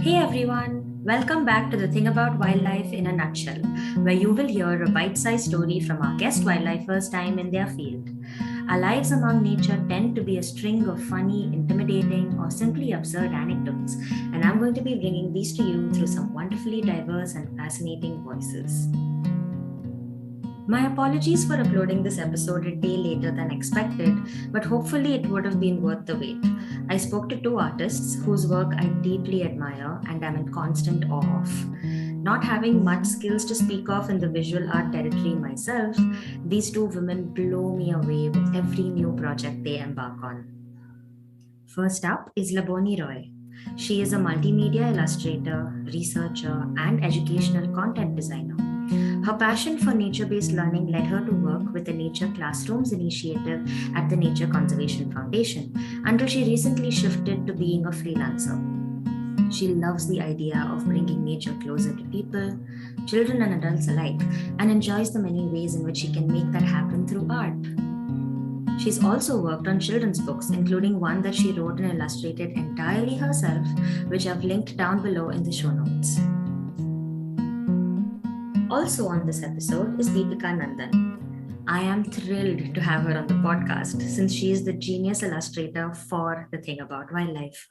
Hey everyone, welcome back to the Thing About Wildlife in a Nutshell, where you will hear a bite sized story from our guest wildlifers' time in their field. Our lives among nature tend to be a string of funny, intimidating, or simply absurd anecdotes, and I'm going to be bringing these to you through some wonderfully diverse and fascinating voices. My apologies for uploading this episode a day later than expected, but hopefully it would have been worth the wait. I spoke to two artists whose work I deeply admire and am in constant awe of. Not having much skills to speak of in the visual art territory myself, these two women blow me away with every new project they embark on. First up is Laboni Roy. She is a multimedia illustrator, researcher, and educational content designer. Her passion for nature based learning led her to work with the Nature Classrooms initiative at the Nature Conservation Foundation until she recently shifted to being a freelancer. She loves the idea of bringing nature closer to people, children and adults alike, and enjoys the many ways in which she can make that happen through art. She's also worked on children's books, including one that she wrote and illustrated entirely herself, which I've linked down below in the show notes. Also on this episode is Deepika Nandan. I am thrilled to have her on the podcast since she is the genius illustrator for The Thing About Wildlife.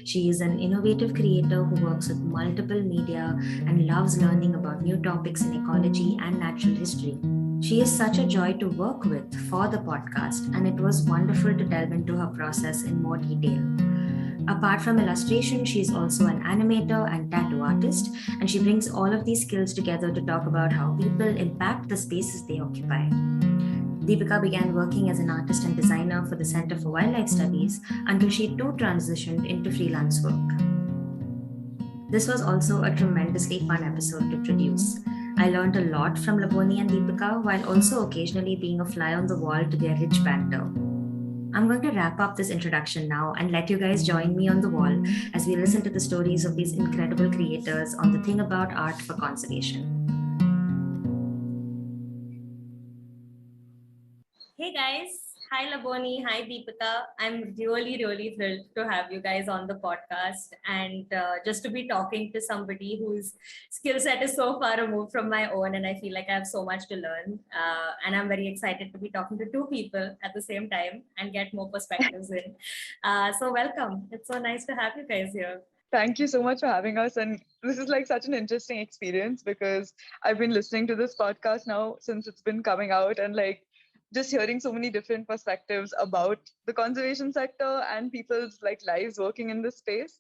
She is an innovative creator who works with multiple media and loves learning about new topics in ecology and natural history. She is such a joy to work with for the podcast, and it was wonderful to delve into her process in more detail. Apart from illustration, she is also an animator and tattoo artist, and she brings all of these skills together to talk about how people impact the spaces they occupy. Deepika began working as an artist and designer for the Center for Wildlife Studies until she too transitioned into freelance work. This was also a tremendously fun episode to produce. I learned a lot from Laboni and Deepika while also occasionally being a fly on the wall to their rich banter. I'm going to wrap up this introduction now and let you guys join me on the wall as we listen to the stories of these incredible creators on the Thing About Art for Conservation. Hey guys, hi Laboni, hi Deepika. I'm really thrilled to have you guys on the podcast and just to be talking to somebody whose skill set is so far removed from my own, and I feel like I have so much to learn. And I'm very excited to be talking to two people at the same time and get more perspectives in. So welcome. It's so nice to have you guys here. Thank you so much for having us. And this is like such an interesting experience because I've been listening to this podcast now since it's been coming out and like just hearing so many different perspectives about the conservation sector and people's like lives working in this space.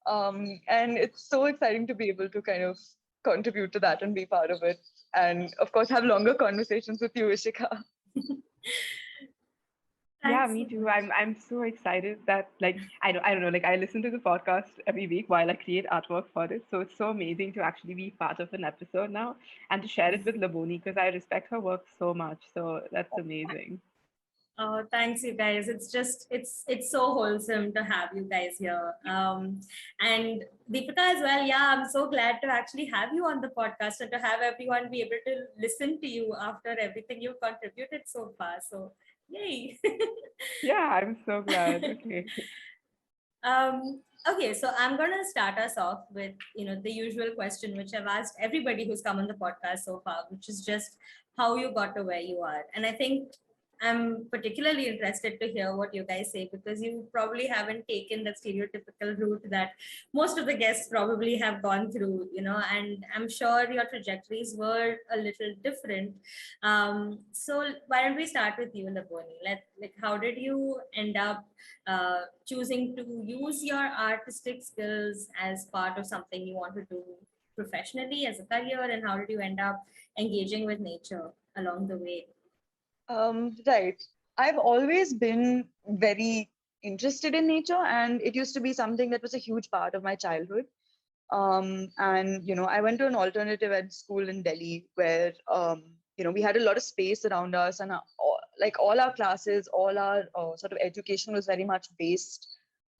And it's so exciting to be able to kind of contribute to that and be part of it. And of course, have longer conversations with you, Ishika. Yeah, Thanks me so too. much. I'm so excited that like I don't know, like I listen to the podcast every week while I create artwork for it. So it's so amazing to actually be part of an episode now and to share it with Laboni because I respect her work so much. So that's amazing. Oh, thanks, you guys. It's so wholesome to have you guys here. And Deepika as well. Yeah, I'm so glad to actually have you on the podcast and to have everyone be able to listen to you after everything you've contributed so far. So, yay! Yeah, I'm so glad. Okay. Okay, so I'm gonna start us off with the usual question which I've asked everybody who's come on the podcast so far, which is just how you got to where you are. And I think I'm particularly interested to hear what you guys say because you probably haven't taken the stereotypical route that most of the guests probably have gone through, and I'm sure your trajectories were a little different. So why don't we start with you, Laboni? How did you end up choosing to use your artistic skills as part of something you want to do professionally as a career, and how did you end up engaging with nature along the way? Right. I've always been very interested in nature, and it used to be something that was a huge part of my childhood. And I went to an alternative ed school in Delhi where we had a lot of space around us, and like all our classes, all our sort of education was very much based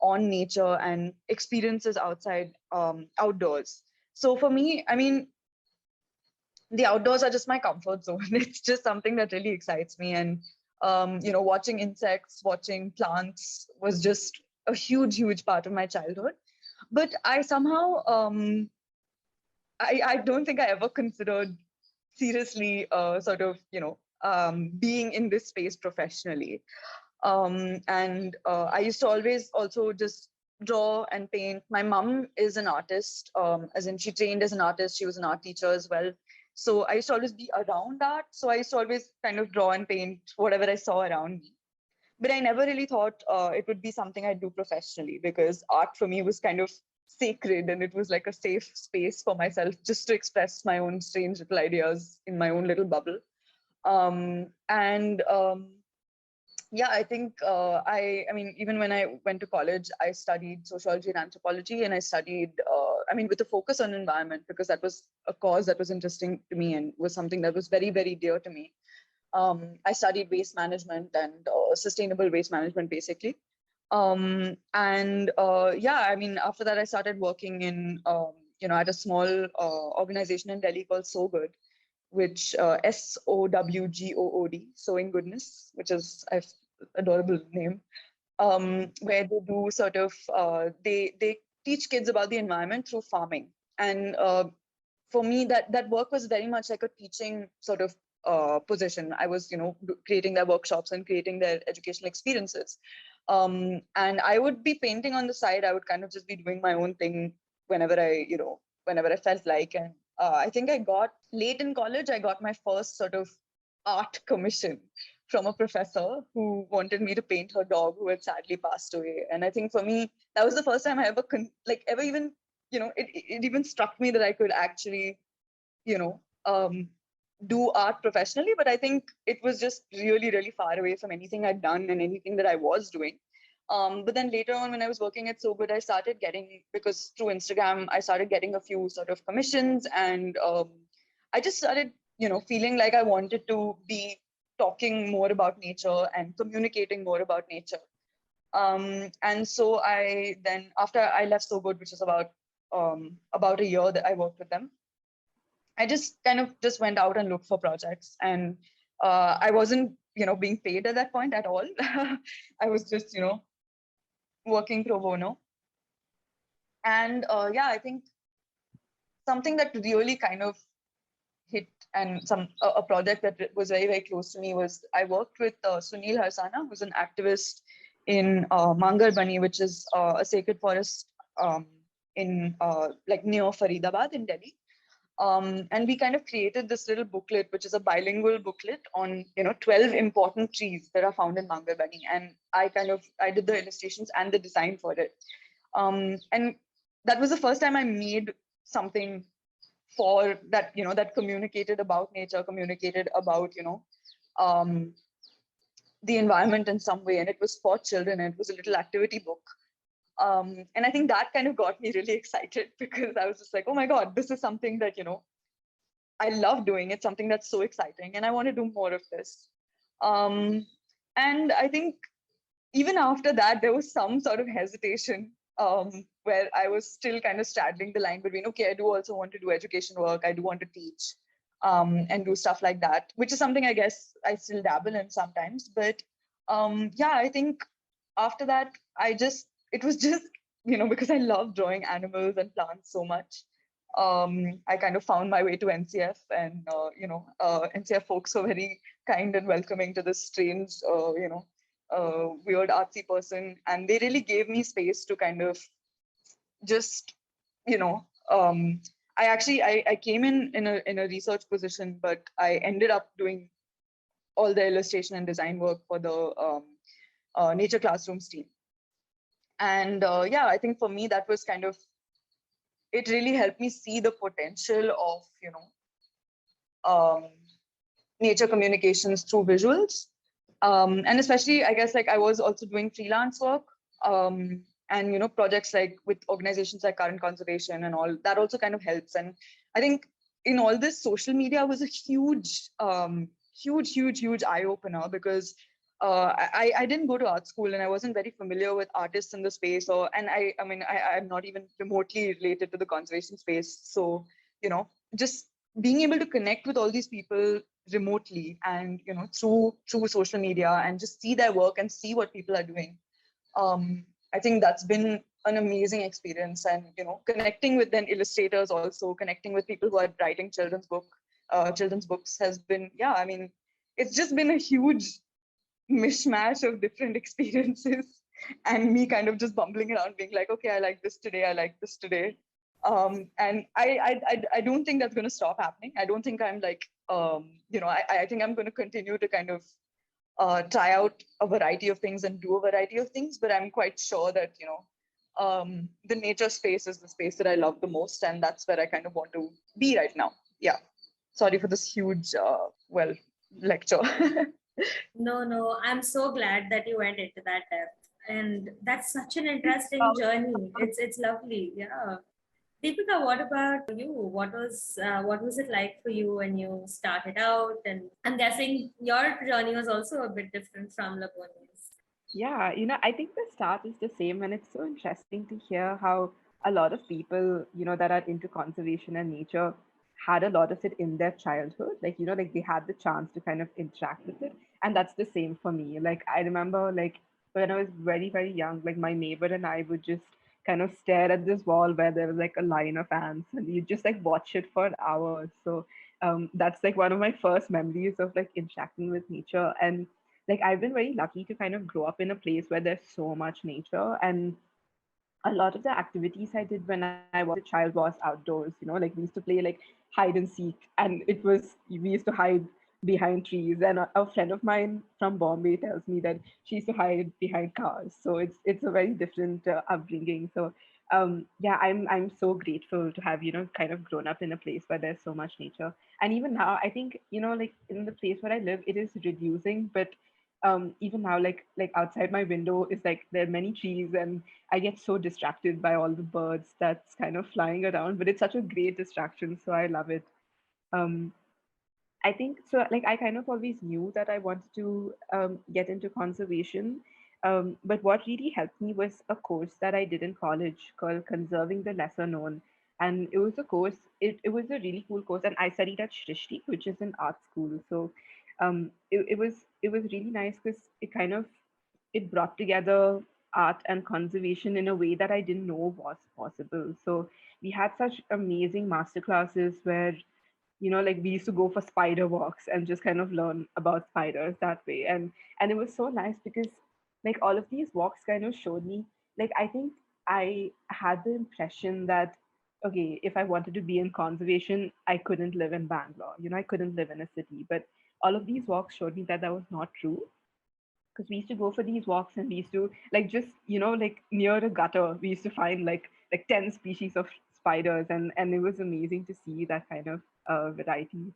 on nature and experiences outdoors. So for me, I mean, the outdoors are just my comfort zone. It's just something that really excites me. And, watching insects, watching plants was just a huge part of my childhood. But I somehow, I don't think I ever considered seriously sort of, being in this space professionally. And I used to always also just draw and paint. My mom is an artist, as in she trained as an artist. She was an art teacher as well. So I used to always be around art. So I used to always kind of draw and paint whatever I saw around me. But I never really thought it would be something I'd do professionally, because art for me was kind of sacred, and it was like a safe space for myself just to express my own strange little ideas in my own little bubble. And Yeah, I think I mean, even when I went to college, I studied sociology and anthropology, and I studied, I mean, with a focus on environment, because that was a cause that was interesting to me and was something that was very dear to me. I studied waste management and sustainable waste management, basically. Yeah, I mean, after that, I started working in, at a small organization in Delhi called So Good, which SOWGOOD, Sowing Goodness, which is an adorable name, where they do sort of, they teach kids about the environment through farming. And for me, that work was very much like a teaching sort of position. I was, creating their workshops and creating their educational experiences. And I would be painting on the side. I would kind of just be doing my own thing whenever I felt like. And I think I got late in college, I got my first sort of art commission from a professor who wanted me to paint her dog who had sadly passed away. And I think for me, that was the first time I ever ever even, it even struck me that I could actually, you know, do art professionally. But I think it was just really far away from anything I'd done and anything that I was doing. But then later on, when I was working at So Good, I started getting, because through Instagram, I started getting a few sort of commissions, and I just started, feeling like I wanted to be talking more about nature and communicating more about nature. And so I then, after I left So Good, which was about a year that I worked with them, I just kind of just went out and looked for projects, and I wasn't, being paid at that point at all. I was just, working pro bono. And yeah, I think something that really kind of hit, and a project that was very close to me, was I worked with Sunil Harsana, who's an activist in Mangarbani, which is a sacred forest in like near Faridabad in Delhi. And we kind of created this little booklet, which is a bilingual booklet on 12 important trees that are found in Mangarbani. And I did the illustrations and the design for it. And that was the first time I made something for that, that communicated about nature, communicated about, um, the environment in some way. And it was for children, and it was a little activity book. And I think that kind of got me really excited, because I was just like, oh my God, this is something that, I love doing. It's something that's so exciting, and I want to do more of this. And I think even after that, there was some sort of hesitation, where I was still kind of straddling the line between, okay, I do also want to do education work, I do want to teach, and do stuff like that, which is something I guess I still dabble in sometimes. But yeah, I think after that, it was just, because I love drawing animals and plants so much. I kind of found my way to NCF, and NCF folks were very kind and welcoming to this strange, weird artsy person, and they really gave me space to kind of just, you know, I came in a research position, but I ended up doing all the illustration and design work for the nature classrooms team. And yeah, I think for me that was kind of, it really helped me see the potential of nature communications through visuals. And especially, I guess, like I was also doing freelance work, and projects like with organizations like Current Conservation and all that also kind of helps. And I think in all this, social media was a huge eye opener, because I didn't go to art school, and I wasn't very familiar with artists in the space, I'm not even remotely related to the conservation space. So just being able to connect with all these people remotely, and through social media, and just see their work and see what people are doing, I think that's been an amazing experience. And, connecting with then illustrators, also connecting with people who are writing children's books has been, yeah, I mean, it's just been a huge mishmash of different experiences, and me kind of just bumbling around being like, okay, I like this today, I like this today. And I don't think that's going to stop happening. I don't think I'm like, I think I'm going to continue to kind of try out a variety of things and do a variety of things, but I'm quite sure that, the nature space is the space that I love the most, and that's where I kind of want to be right now. Yeah. Sorry for this huge, lecture. No, no, I'm so glad that you went into that depth. And that's such an interesting journey. It's lovely. Yeah. Deepika, what about you? What was it like for you when you started out? And I'm guessing your journey was also a bit different from Laboni's. Yeah, I think the start is the same, and it's so interesting to hear how a lot of people, that are into conservation and nature had a lot of it in their childhood. Like, like they had the chance to kind of interact with it. And that's the same for me. Like, I remember, like, when I was very, very young, like, my neighbor and I would just kind of stare at this wall where there was like a line of ants, and you just like watch it for hours. So, that's like one of my first memories of like interacting with nature. And like I've been very lucky to kind of grow up in a place where there's so much nature, and a lot of the activities I did when I was a child was outdoors. Like we used to play like hide and seek, and we used to hide behind trees. And a friend of mine from Bombay tells me that she used to hide behind cars. So it's a very different upbringing. So yeah, I'm so grateful to have kind of grown up in a place where there's so much nature. And even now, I think like in the place where I live, it is reducing, but even now, like outside my window is like there are many trees, and I get so distracted by all the birds that's kind of flying around, but it's such a great distraction, so I love it. Um, I think so. Like I kind of always knew that I wanted to get into conservation, but what really helped me was a course that I did in college called Conserving the Lesser Known, and it was a course. It was a really cool course, and I studied at Shrishti, which is an art school. So it was really nice because it brought together art and conservation in a way that I didn't know was possible. So we had such amazing master classes where like we used to go for spider walks and just kind of learn about spiders that way. And it was so nice because like all of these walks kind of showed me, like I think I had the impression that okay, if I wanted to be in conservation, I couldn't live in Bangalore. I couldn't live in a city. But all of these walks showed me that that was not true, because we used to go for these walks and we used to like just like near a gutter we used to find like 10 species of spiders, and it was amazing to see that kind of variety.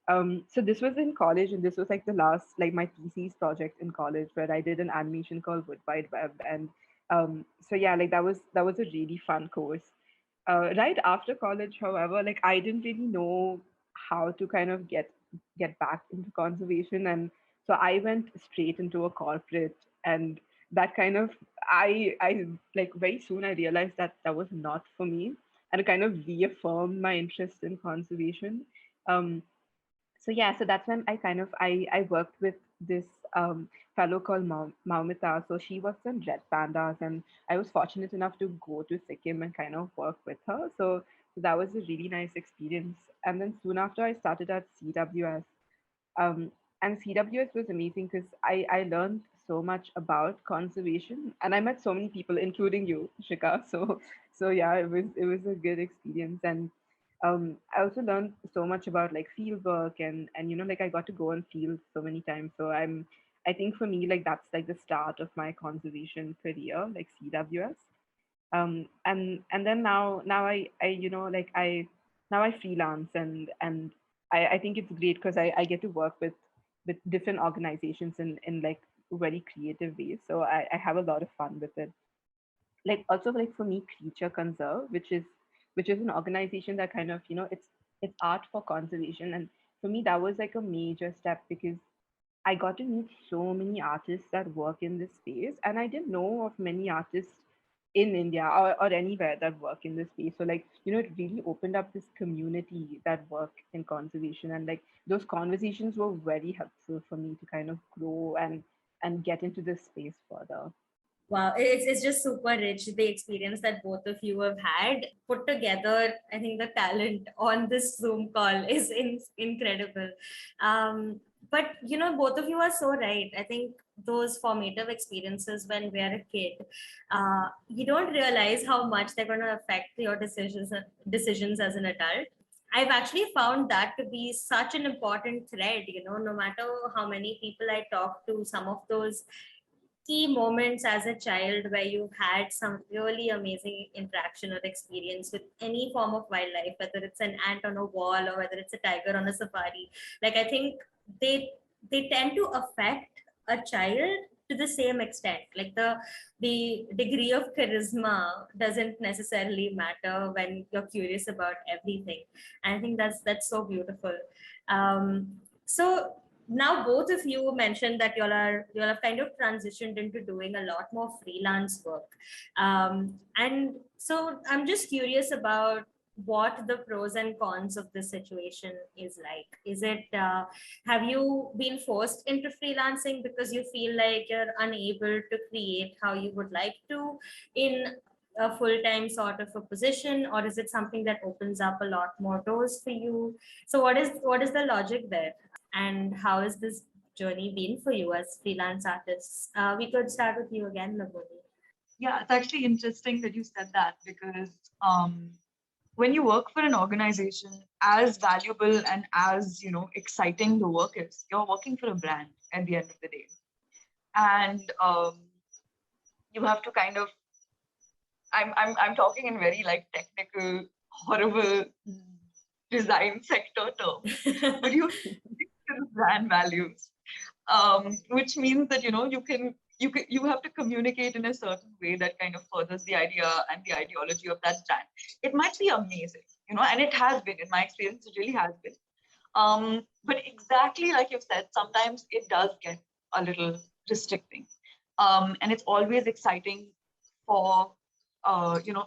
So this was in college, and this was like the last, like my thesis project in college, where I did an animation called Wood Wide Web. And so yeah, like that was a really fun course. Right after college, however, like I didn't really know how to kind of get back into conservation, and so I went straight into a corporate. And that kind of, I like very soon I realized that that was not for me, and it kind of reaffirmed my interest in conservation. Um, so yeah, so that's when I worked with this fellow called Maumita. So she works on red pandas, and I was fortunate enough to go to Sikkim and kind of work with her. So that was a really nice experience. And then soon after, I started at CWS. Um, and CWS was amazing because I learned so much about conservation, and I met so many people, including you, Shika. So yeah, it was a good experience. And I also learned so much about like field work, and like I got to go on field so many times. So I think for me, like that's like the start of my conservation career, like CWS. And then now I like I now I freelance, and I think it's great because I get to work with different organizations in like very creative ways. So I have a lot of fun with it. Like also like for me, Creature Conserve, which is an organization that kind of it's art for conservation. And for me that was like a major step, because I got to meet so many artists that work in this space, and I didn't know of many artists in India, or anywhere that work in this space. So like, it really opened up this community that work in conservation, and like those conversations were very helpful for me to kind of grow and get into this space further. Wow, it's just super rich, the experience that both of you have had put together. I think the talent on this Zoom call is incredible. But both of you are so right. I think those formative experiences when we're a kid, you don't realize how much they're going to affect your decisions as an adult. I've actually found that to be such an important thread. No matter how many people I talk to, some of those key moments as a child where you've had some really amazing interaction or experience with any form of wildlife, whether it's an ant on a wall or whether it's a tiger on a safari. Like, I think they tend to affect a child to the same extent. Like, the degree of charisma doesn't necessarily matter when you're curious about everything. And I think that's so beautiful. So now both of you mentioned that you all have kind of transitioned into doing a lot more freelance work, and so I'm just curious about what the pros and cons of this situation is like. Is it have you been forced into freelancing because you feel like you're unable to create how you would like to in a full-time sort of a position, or is it something that opens up a lot more doors for you? So what is the logic there, and how has this journey been for you as freelance artists? We could start with you again, Laboni. Yeah, it's actually interesting that you said that because um, when you work for an organization, as valuable and as exciting the work is, you're working for a brand at the end of the day, and you have to kind of. I'm talking in very like technical, horrible design sector terms, but you stick to the brand values, which means that you have to communicate in a certain way that kind of furthers the idea and the ideology of that brand. It might be amazing, and it has been in my experience. It really has been. But exactly like you've said, sometimes it does get a little restricting, and it's always exciting for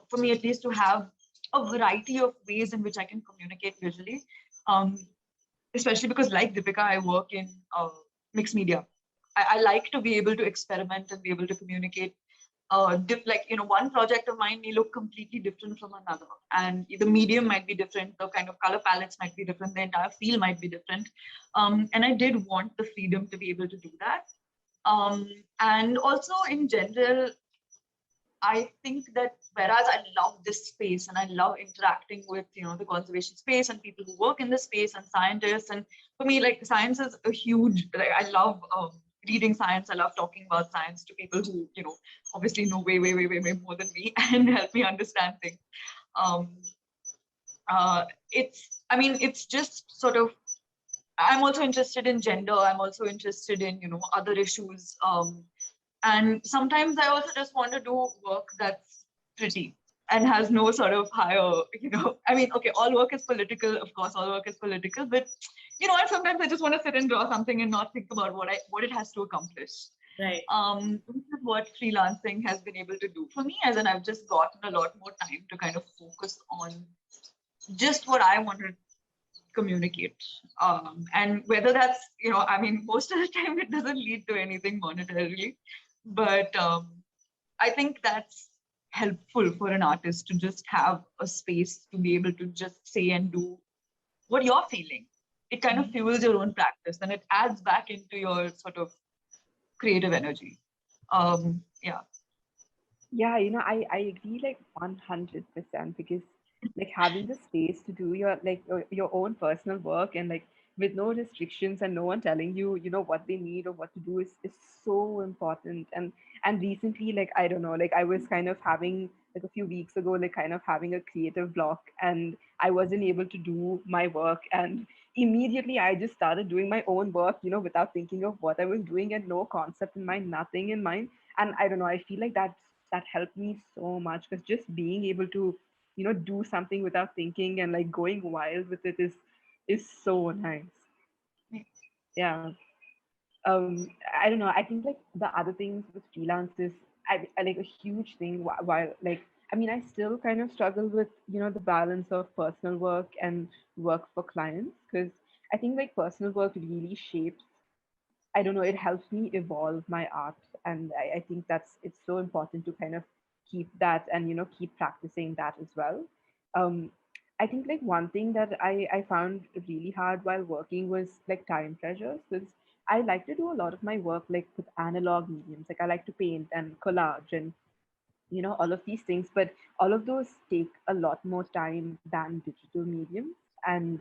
for me at least to have a variety of ways in which I can communicate visually. Um, Especially because, like Deepika, I work in mixed media. I like to be able to experiment and be able to communicate. Like one project of mine may look completely different from another, and the medium might be different, the kind of color palettes might be different, the entire feel might be different. And I did want the freedom to be able to do that. And also, in general, I think that whereas I love this space and I love interacting with the conservation space and people who work in this space and scientists, and for me like science is a huge, like I love reading science. I love talking about science to people who obviously know way more than me and help me understand things. Um, it's just sort of, I'm also interested in gender. I'm also interested in other issues. And sometimes I also just want to do work that's pretty and has no sort of higher, I mean, okay, all work is political, of course, all work is political, but and sometimes I just want to sit and draw something and not think about what it has to accomplish. Right. Which is what freelancing has been able to do for me, as in I've just gotten a lot more time to kind of focus on just what I want to communicate. And whether that's, I mean, most of the time it doesn't lead to anything monetarily, but I think that's helpful for an artist to just have a space to be able to just say and do what you're feeling. It kind of fuels your own practice and it adds back into your sort of creative energy. Yeah. Yeah, I agree like 100% because like having the space to do your own personal work and like with no restrictions and no one telling you, what they need or what to do is so important. And recently, like I don't know, like I was kind of having like a few weeks ago, like kind of having a creative block and I wasn't able to do my work and immediately I just started doing my own work, without thinking of what I was doing and no concept in mind, nothing in mind. And I don't know, I feel like that helped me so much because just being able to do something without thinking and like going wild with it is so nice. Yeah. I don't know, I think like the other things with freelance is I like a huge thing while like I mean I still kind of struggle with the balance of personal work and work for clients because I think like personal work really shapes I don't know, it helps me evolve my art. And I think it's so important to kind of keep that and, keep practicing that as well. Um, I think like one thing that I found really hard while working was like time pressures, because I like to do a lot of my work like with analog mediums. Like I like to paint and collage and all of these things, but all of those take a lot more time than digital mediums. And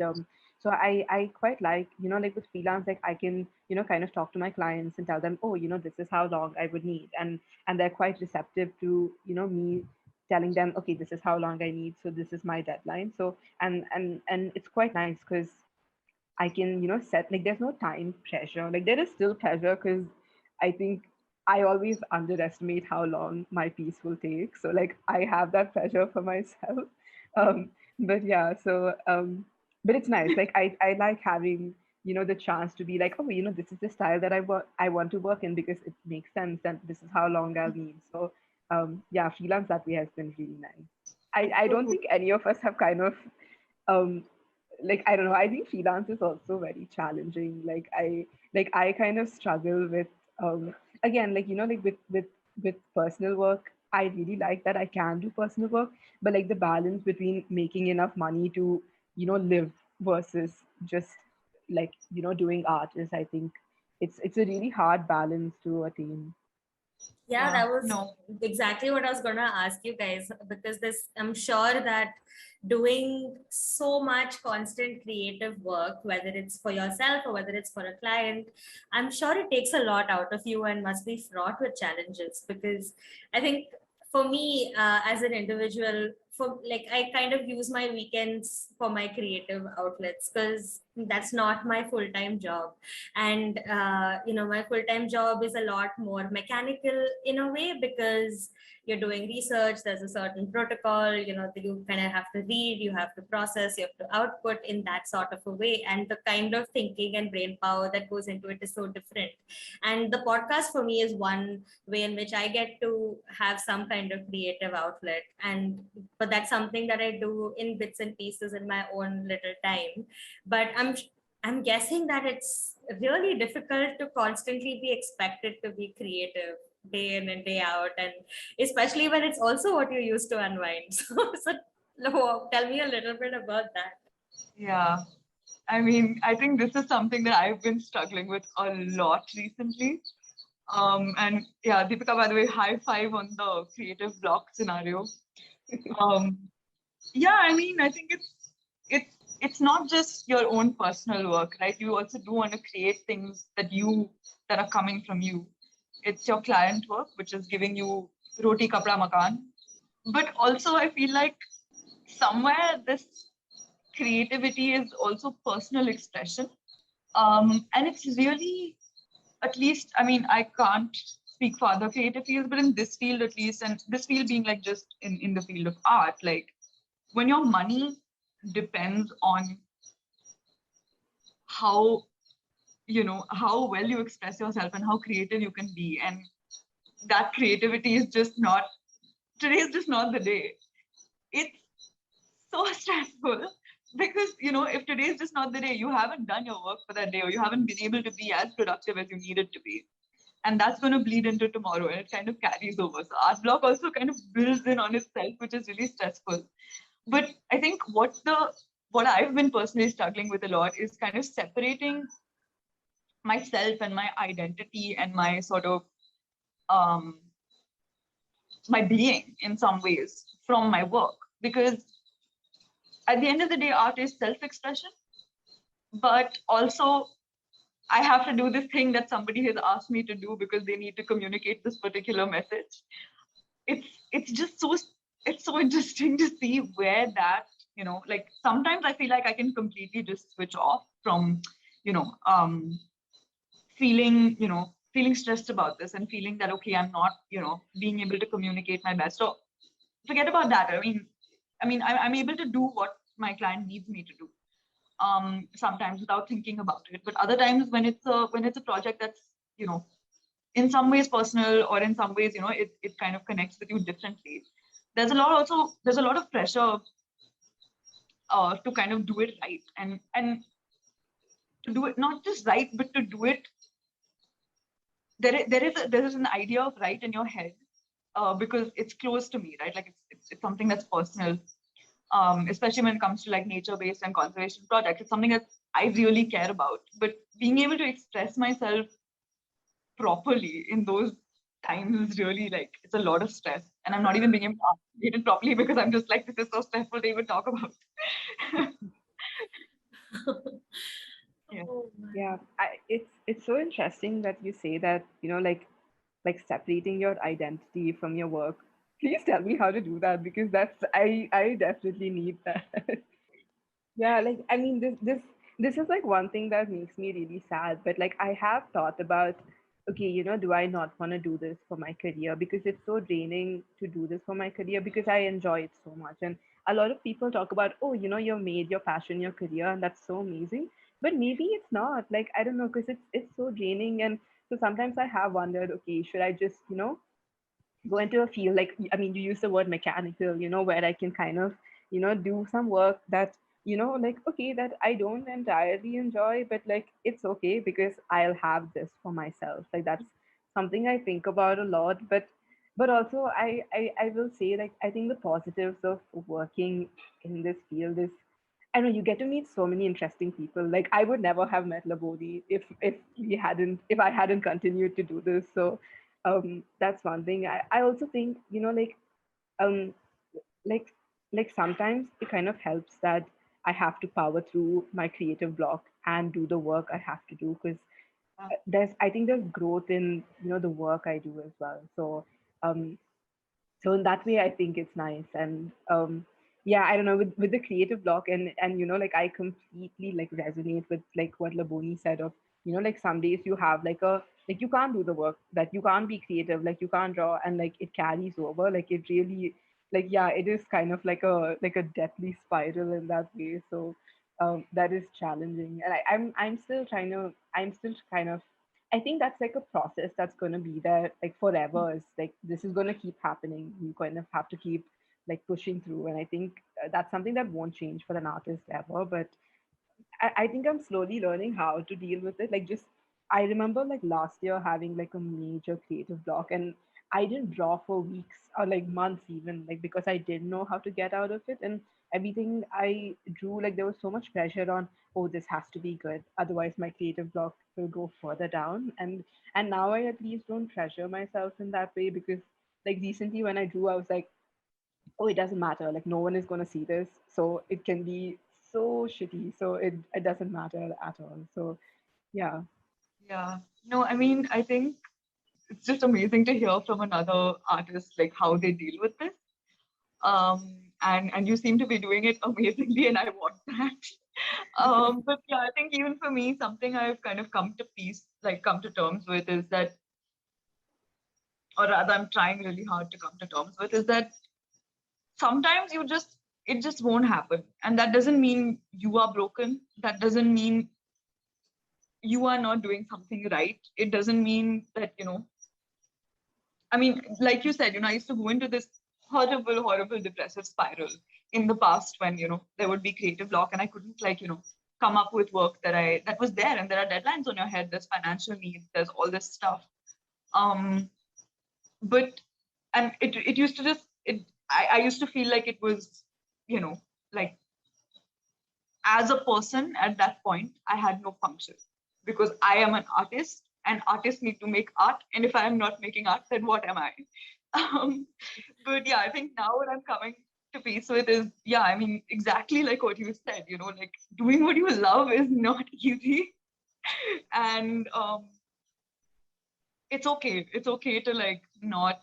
so I quite like, like with freelance, like I can kind of talk to my clients and tell them, oh, this is how long I would need, and they're quite receptive to me telling them, okay, this is how long I need, so this is my deadline. So and it's quite nice because I can, set, like there's no time pressure. Like there is still pressure because I think I always underestimate how long my piece will take. So like I have that pressure for myself. Um, but yeah, so but it's nice. Like I like having, the chance to be like, oh, this is the style that I want to work in because it makes sense and this is how long I'll need. So yeah, freelance that way has been really nice. I don't So think any of us have kind of um like I don't know, I think freelance is also very challenging. Like I kind of struggle with again, like like with personal work, I really like that I can do personal work, but like the balance between making enough money to live versus just like doing art is, I think it's a really hard balance to attain. Yeah, yeah, that was no, exactly what I was gonna ask you guys, because this, I'm sure that doing so much constant creative work, whether it's for yourself or whether it's for a client, I'm sure it takes a lot out of you and must be fraught with challenges. Because I think for me, as an individual, for like I kind of use my weekends for my creative outlets, because that's not my full-time job. And my full-time job is a lot more mechanical in a way, because you're doing research, there's a certain protocol, that you kind of have to read, you have to process, you have to output in that sort of a way, and the kind of thinking and brain power that goes into it is so different. And the podcast for me is one way in which I get to have some kind of creative outlet, and but that's something that I do in bits and pieces in my own little time. But I'm guessing that it's really difficult to constantly be expected to be creative day in and day out, and especially when it's also what you use to unwind. So tell me a little bit about that. yeah. I mean, I think this is something that I've been struggling with a lot recently. And yeah, Deepika, by the way, high five on the creative block scenario. Um, yeah, I mean, I think it's it's not just your own personal work, right? You also do want to create things that are coming from you. It's your client work, which is giving you roti kapra makan. But also, I feel like somewhere this creativity is also personal expression. And it's really, at least, I mean, I can't speak for other creative fields, but in this field at least, and this field being like just in the field of art, like when your money depends on how how well you express yourself and how creative you can be, and that creativity is just not, today is just not the day. It's so stressful because if today is just not the day, you haven't done your work for that day, or you haven't been able to be as productive as you needed to be, and that's going to bleed into tomorrow, and it kind of carries over. So art block also kind of builds in on itself, which is really stressful. But I think what I've been personally struggling with a lot is kind of separating myself and my identity and my sort of um, my being in some ways from my work, because at the end of the day, art is self-expression, but also I have to do this thing that somebody has asked me to do because they need to communicate this particular message. It's just so, it's so interesting to see where that, like sometimes I feel like I can completely just switch off from, you know, um, feeling stressed about this and feeling that okay, I'm not, being able to communicate my best. So forget about that. I'm able to do what my client needs me to do sometimes without thinking about it. But other times when it's a project that's in some ways personal, or in some ways it kind of connects with you differently. There's a lot of pressure to kind of do it right, and to do it not just right, but to do it there is an idea of right in your head, because it's close to me, right? Like it's something that's personal, especially when it comes to like nature-based and conservation projects. It's something that I really care about. But being able to express myself properly in those times is really like it's a lot of stress, and I'm not even being able to articulate it properly because I'm just like, this is so stressful to even talk about. Yeah. Oh my. Yeah, it's so interesting that you say that, like separating your identity from your work. Please tell me how to do that, because I definitely need that. Yeah, like I mean, this is like one thing that makes me really sad. But like I have thought about, okay, do I not want to do this for my career, because it's so draining to do this for my career, because I enjoy it so much. And a lot of people talk about, oh, you've made your passion your career, and that's so amazing. But maybe it's not. Like I don't know, because it's so draining. And so sometimes I have wondered, okay, should I just go into a field, like I mean, you use the word mechanical, where I can kind of do some work that like, okay, that I don't entirely enjoy, but like it's okay because I'll have this for myself. Like that's something I think about a lot. But also I will say, like, I think the positives of working in this field is, I don't know, you get to meet so many interesting people. Like I would never have met Laboni if I hadn't continued to do this. So that's one thing. I also think, um like like sometimes it kind of helps that I have to power through my creative block and do the work I have to do, because I think there's growth in the work I do as well. Um so in that way I think it's nice. And yeah, I don't know, with the creative block, and like I completely like resonate with like what Laboni said of, like some days you have like you can't do the work, that you can't be creative, like you can't draw, and like it carries over, like it really, like, yeah, it is kind of like a deathly spiral in that way. So that is challenging. And I'm still kind of, I think that's like a process that's going to be there like forever. It's like this is going to keep happening. You kind of have to keep like pushing through. And I think that's something that won't change for an artist ever. But I think I'm slowly learning how to deal with it. Like just I remember like last year having like a major creative block, and I didn't draw for weeks or like months even, like because I didn't know how to get out of it. And everything I drew, like there was so much pressure on, oh, this has to be good, otherwise my creative block will go further down. And now I at least don't pressure myself in that way, because like recently when I drew, I was like, oh, it doesn't matter. Like no one is going to see this, so it can be so shitty. So it doesn't matter at all. So yeah. Yeah. No, I mean, I think it's just amazing to hear from another artist like how they deal with this. And you seem to be doing it amazingly, and I want that. But yeah, I think even for me, something I've kind of come to terms with is that, or rather, I'm trying really hard to come to terms with, is that sometimes it just won't happen, and that doesn't mean you are broken. That doesn't mean you are not doing something right. It doesn't mean that I mean, like you said, I used to go into this horrible, horrible depressive spiral in the past when, there would be creative block and I couldn't come up with work that was there, and there are deadlines on your head, there's financial needs, there's all this stuff. Um, but and it used to just I used to feel like it was, like as a person at that point, I had no function because I am an artist and artists need to make art. And if I am not making art, then what am I? Um, but yeah, I think now what I'm coming to peace with is, yeah, I mean, exactly like what you said, like doing what you love is not easy. And it's okay. It's okay to like not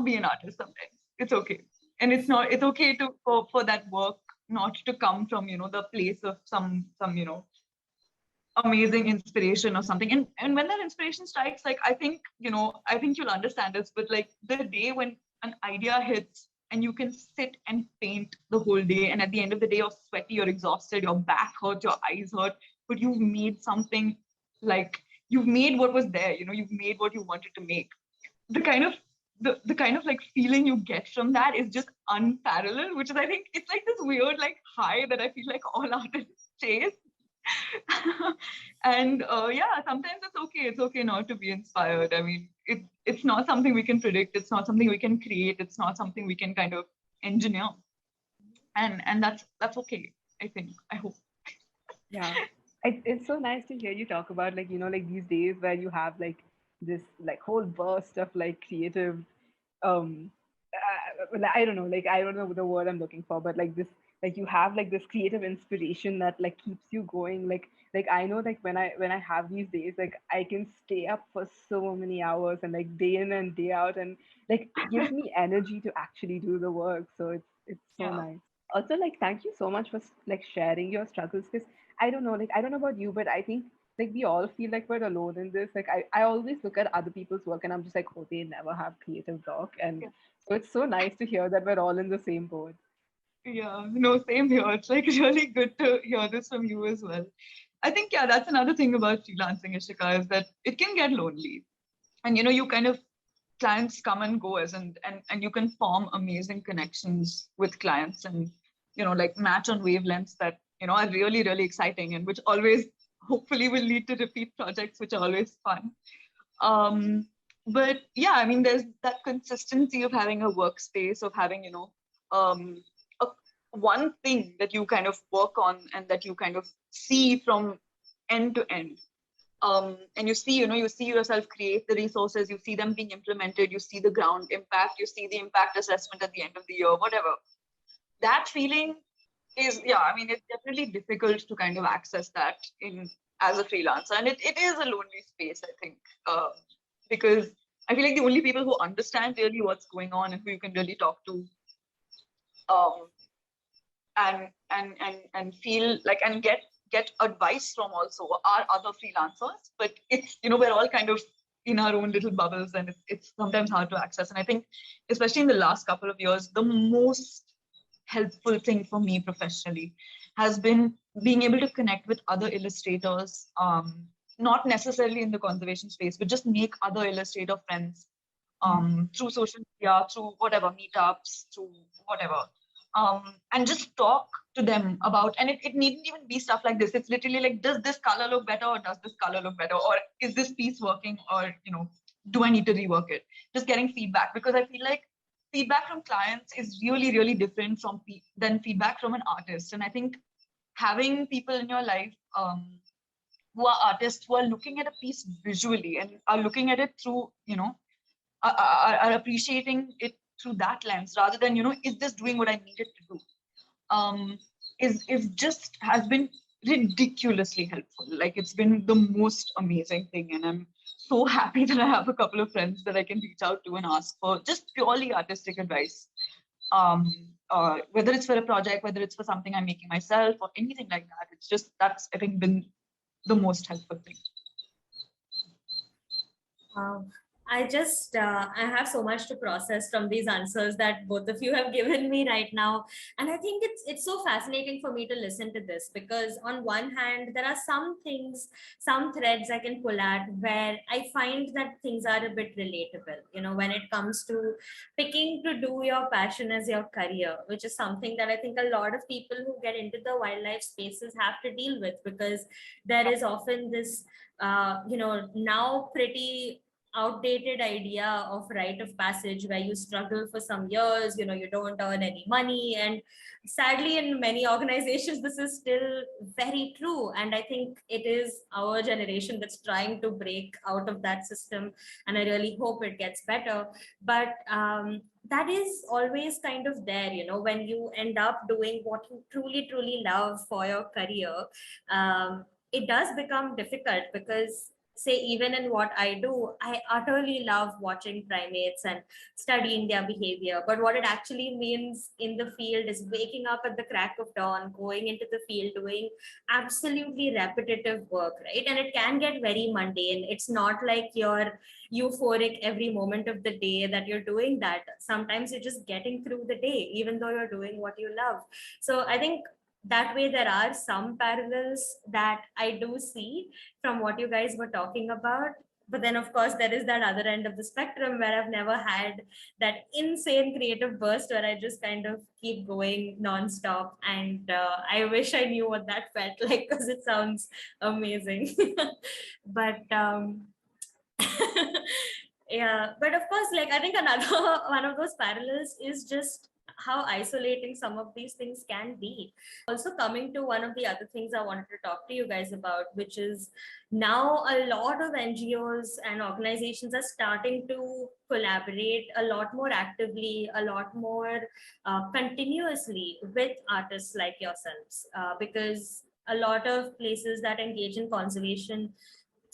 be an artist sometimes. It's okay. And it's okay to for that work not to come from, the place of some, amazing inspiration or something. And when that inspiration strikes, like I think you'll understand this, but like the day when an idea hits and you can sit and paint the whole day, and at the end of the day you're sweaty, you're exhausted, your back hurts, your eyes hurt, but you've made something, like you've made what was there, you've made what you wanted to make. The kind of the kind of like feeling you get from that is just unparalleled, which is, I think it's like this weird like high that I feel like all artists chase. And yeah, sometimes it's okay. It's okay not to be inspired. I mean, it's not something we can predict. It's not something we can create. It's not something we can kind of engineer. And that's okay. I think. I hope. Yeah. It's so nice to hear you talk about, like, like these days where you have like this like whole burst of like creative, like, I don't know, like I don't know the word I'm looking for, but like this, like you have like this creative inspiration that like keeps you going. Like I know, like when I have these days, like I can stay up for so many hours and like day in and day out, and like gives me energy to actually do the work. So it's so Yeah. nice. Also, like, thank you so much for like sharing your struggles, because I don't know, like I don't know about you, but I think like we all feel like we're alone in this. Like I always look at other people's work and I'm just like, oh, they never have creative block. And so it's so nice to hear that we're all in the same boat. Yeah, no, same here. It's like really good to hear this from you as well. I think, yeah, that's another thing about freelancing, Ishika, is that it can get lonely. And, you kind of, clients come and go and you can form amazing connections with clients and, like match on wavelengths that, are really, really exciting and which always hopefully will lead to repeat projects, which are always fun. Um, but yeah, I mean, there's that consistency of having a workspace, of having, um, a, one thing that you kind of work on and that you kind of see from end to end. And you see, you see yourself create the resources, you see them being implemented, you see the ground impact, you see the impact assessment at the end of the year, whatever. That feeling is, yeah, I mean, it's definitely difficult to kind of access that in as a freelancer. And it is a lonely space, I think, because I feel like the only people who understand really what's going on and who you can really talk to, um, and feel like and get advice from also are other freelancers. But it's, we're all kind of in our own little bubbles, and it's sometimes hard to access. And I think, especially in the last couple of years, the most helpful thing for me professionally has been being able to connect with other illustrators, not necessarily in the conservation space, but just make other illustrator friends, through social media, through whatever meetups, through whatever, and just talk to them about. And it needn't even be stuff like this. It's literally like, does this color look better, or does this color look better, or is this piece working, or do I need to rework it? Just getting feedback, because I feel like feedback from clients is really, really different than feedback from an artist. And I think having people in your life, who are artists, who are looking at a piece visually and are looking at it through, are appreciating it through that lens, rather than, is this doing what I need it to do, um, is just has been ridiculously helpful. Like, it's been the most amazing thing, and I'm so happy that I have a couple of friends that I can reach out to and ask for just purely artistic advice. Whether it's for a project, whether it's for something I'm making myself, or anything like that. It's just, that's, I think, been the most helpful thing. Um, I have so much to process from these answers that both of you have given me right now. And I think it's so fascinating for me to listen to this, because on one hand, there are some things, some threads I can pull at where I find that things are a bit relatable, when it comes to picking to do your passion as your career, which is something that I think a lot of people who get into the wildlife spaces have to deal with, because there is often this now pretty outdated idea of rite of passage, where you struggle for some years, you don't earn any money. And sadly, in many organizations, this is still very true. And I think it is our generation that's trying to break out of that system. And I really hope it gets better. But that is always kind of there, when you end up doing what you truly, truly love for your career. It does become difficult, because say, even in what I do, I utterly love watching primates and studying their behavior. But what it actually means in the field is waking up at the crack of dawn, going into the field, doing absolutely repetitive work, right? And it can get very mundane. It's not like you're euphoric every moment of the day that you're doing that. Sometimes you're just getting through the day, even though you're doing what you love. So I think that way there are some parallels that I do see from what you guys were talking about. But then, of course, there is that other end of the spectrum where I've never had that insane creative burst where I just kind of keep going nonstop. And I wish I knew what that felt like because it sounds amazing. But yeah, but of course, like I think another one of those parallels is just how isolating some of these things can be. Also, coming to one of the other things I wanted to talk to you guys about, which is now a lot of NGOs and organizations are starting to collaborate a lot more actively, a lot more continuously with artists like yourselves, because a lot of places that engage in conservation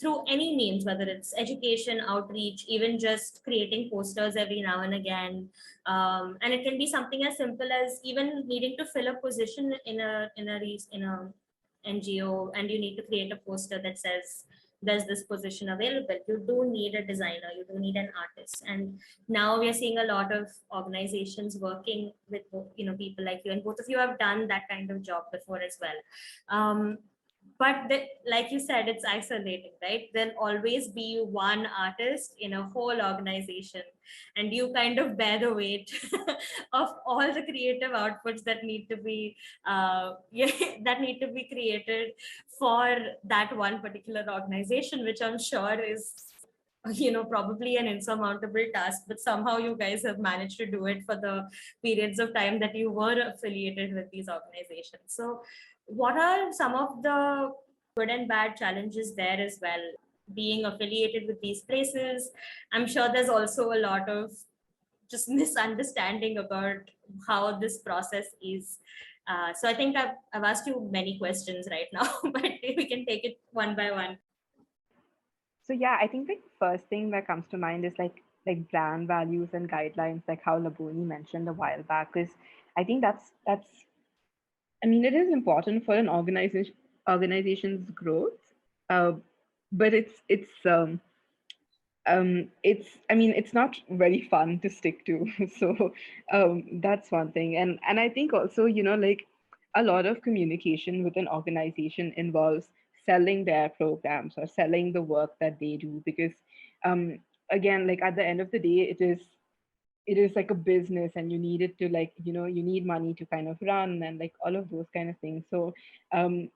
through any means, whether it's education, outreach, even just creating posters every now and again. And it can be something as simple as even needing to fill a position in a NGO, and you need to create a poster that says there's this position available. You do need a designer, you do need an artist, and now we are seeing a lot of organizations working with people like you, and both of you have done that kind of job before as well. But like you said, it's isolating, right? There'll always be one artist in a whole organization, and you kind of bear the weight of all the creative outputs that need to be yeah, that need to be created for that one particular organization, which I'm sure is probably an insurmountable task, but somehow you guys have managed to do it for the periods of time that you were affiliated with these organizations. So what are some of the good and bad challenges there as well, being affiliated with these places? I'm sure there's also a lot of just misunderstanding about how this process is. So I think I've asked you many questions right now, but we can take it one by one. So yeah, I think the first thing that comes to mind is like brand values and guidelines, like how Laboni mentioned a while back. Because I think that's I mean, it is important for an organization's growth, uh, but it's I mean it's not very fun to stick to. So that's one thing, and I think also like a lot of communication with an organization involves selling their programs or selling the work that they do, because um again, like at the end of the day, it is like a business, and you need it to, like, you need money to kind of run, and like all of those kind of things. So um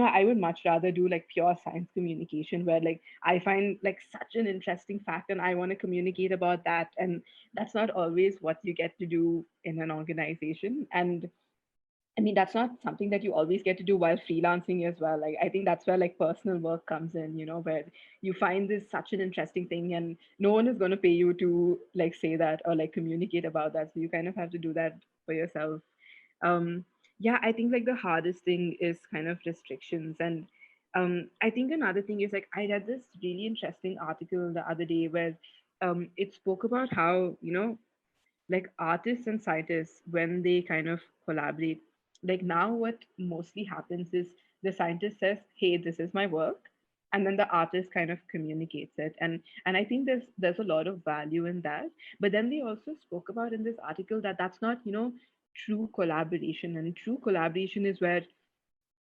I would much rather do like pure science communication, where like I find like such an interesting fact and I want to communicate about that, and that's not always what you get to do in an organization. And I mean, that's not something that you always get to do while freelancing as well. Like, I think that's where like personal work comes in, where you find this such an interesting thing, and no one is going to pay you to like say that or like communicate about that. So you kind of have to do that for yourself. Yeah, I think like the hardest thing is kind of restrictions. And I think another thing is, like, I read this really interesting article the other day where it spoke about how, like artists and scientists, when they kind of collaborate, like now what mostly happens is the scientist says, hey, this is my work, and then the artist kind of communicates it. And I think there's a lot of value in that. But then they also spoke about in this article that that's not, true collaboration. And true collaboration is where,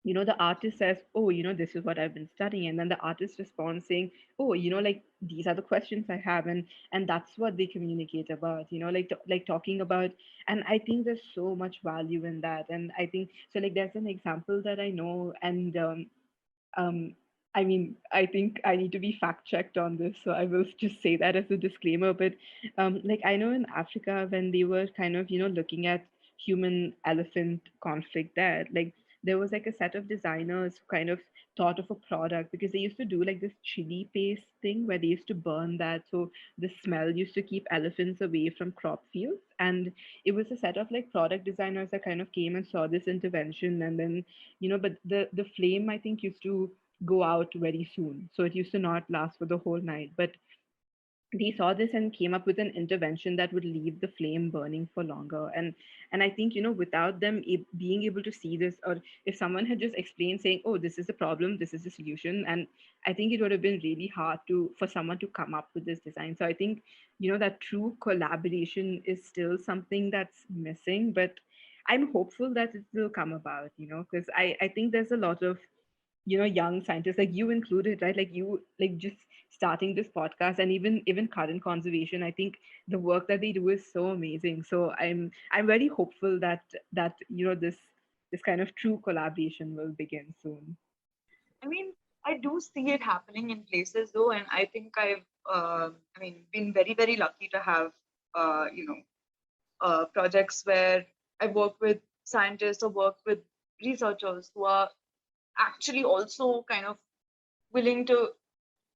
the artist says, oh, this is what I've been studying, and then the artist responds saying, oh, like these are the questions I have, and that's what they communicate about, like like talking about. And I think there's so much value in that. And I think so, like, there's an example that I know, and um I mean, I think I need to be fact checked on this, so I will just say that as a disclaimer. But like, I know in Africa, when they were kind of, looking at human elephant conflict there, like there was like a set of designers who kind of thought of a product, because they used to do like this chili paste thing where they used to burn that, so the smell used to keep elephants away from crop fields. And it was a set of like product designers that kind of came and saw this intervention. And then, but the flame, I think, used to go out very soon, so it used to not last for the whole night. But they saw this and came up with an intervention that would leave the flame burning for longer. And I think, without them being able to see this, or if someone had just explained saying, oh, this is the problem, this is the solution, and I think it would have been really hard for someone to come up with this design. So I think, that true collaboration is still something that's missing. But I'm hopeful that it will come about, because I think there's a lot of young scientists like you included, right? Like you, like just starting this podcast, and even current conservation, I think the work that they do is so amazing. So I'm very hopeful that this kind of true collaboration will begin soon. I mean, I do see it happening in places though, and I think been very, very lucky to have, uh, you know, projects where I work with scientists or work with researchers who are actually also kind of willing to,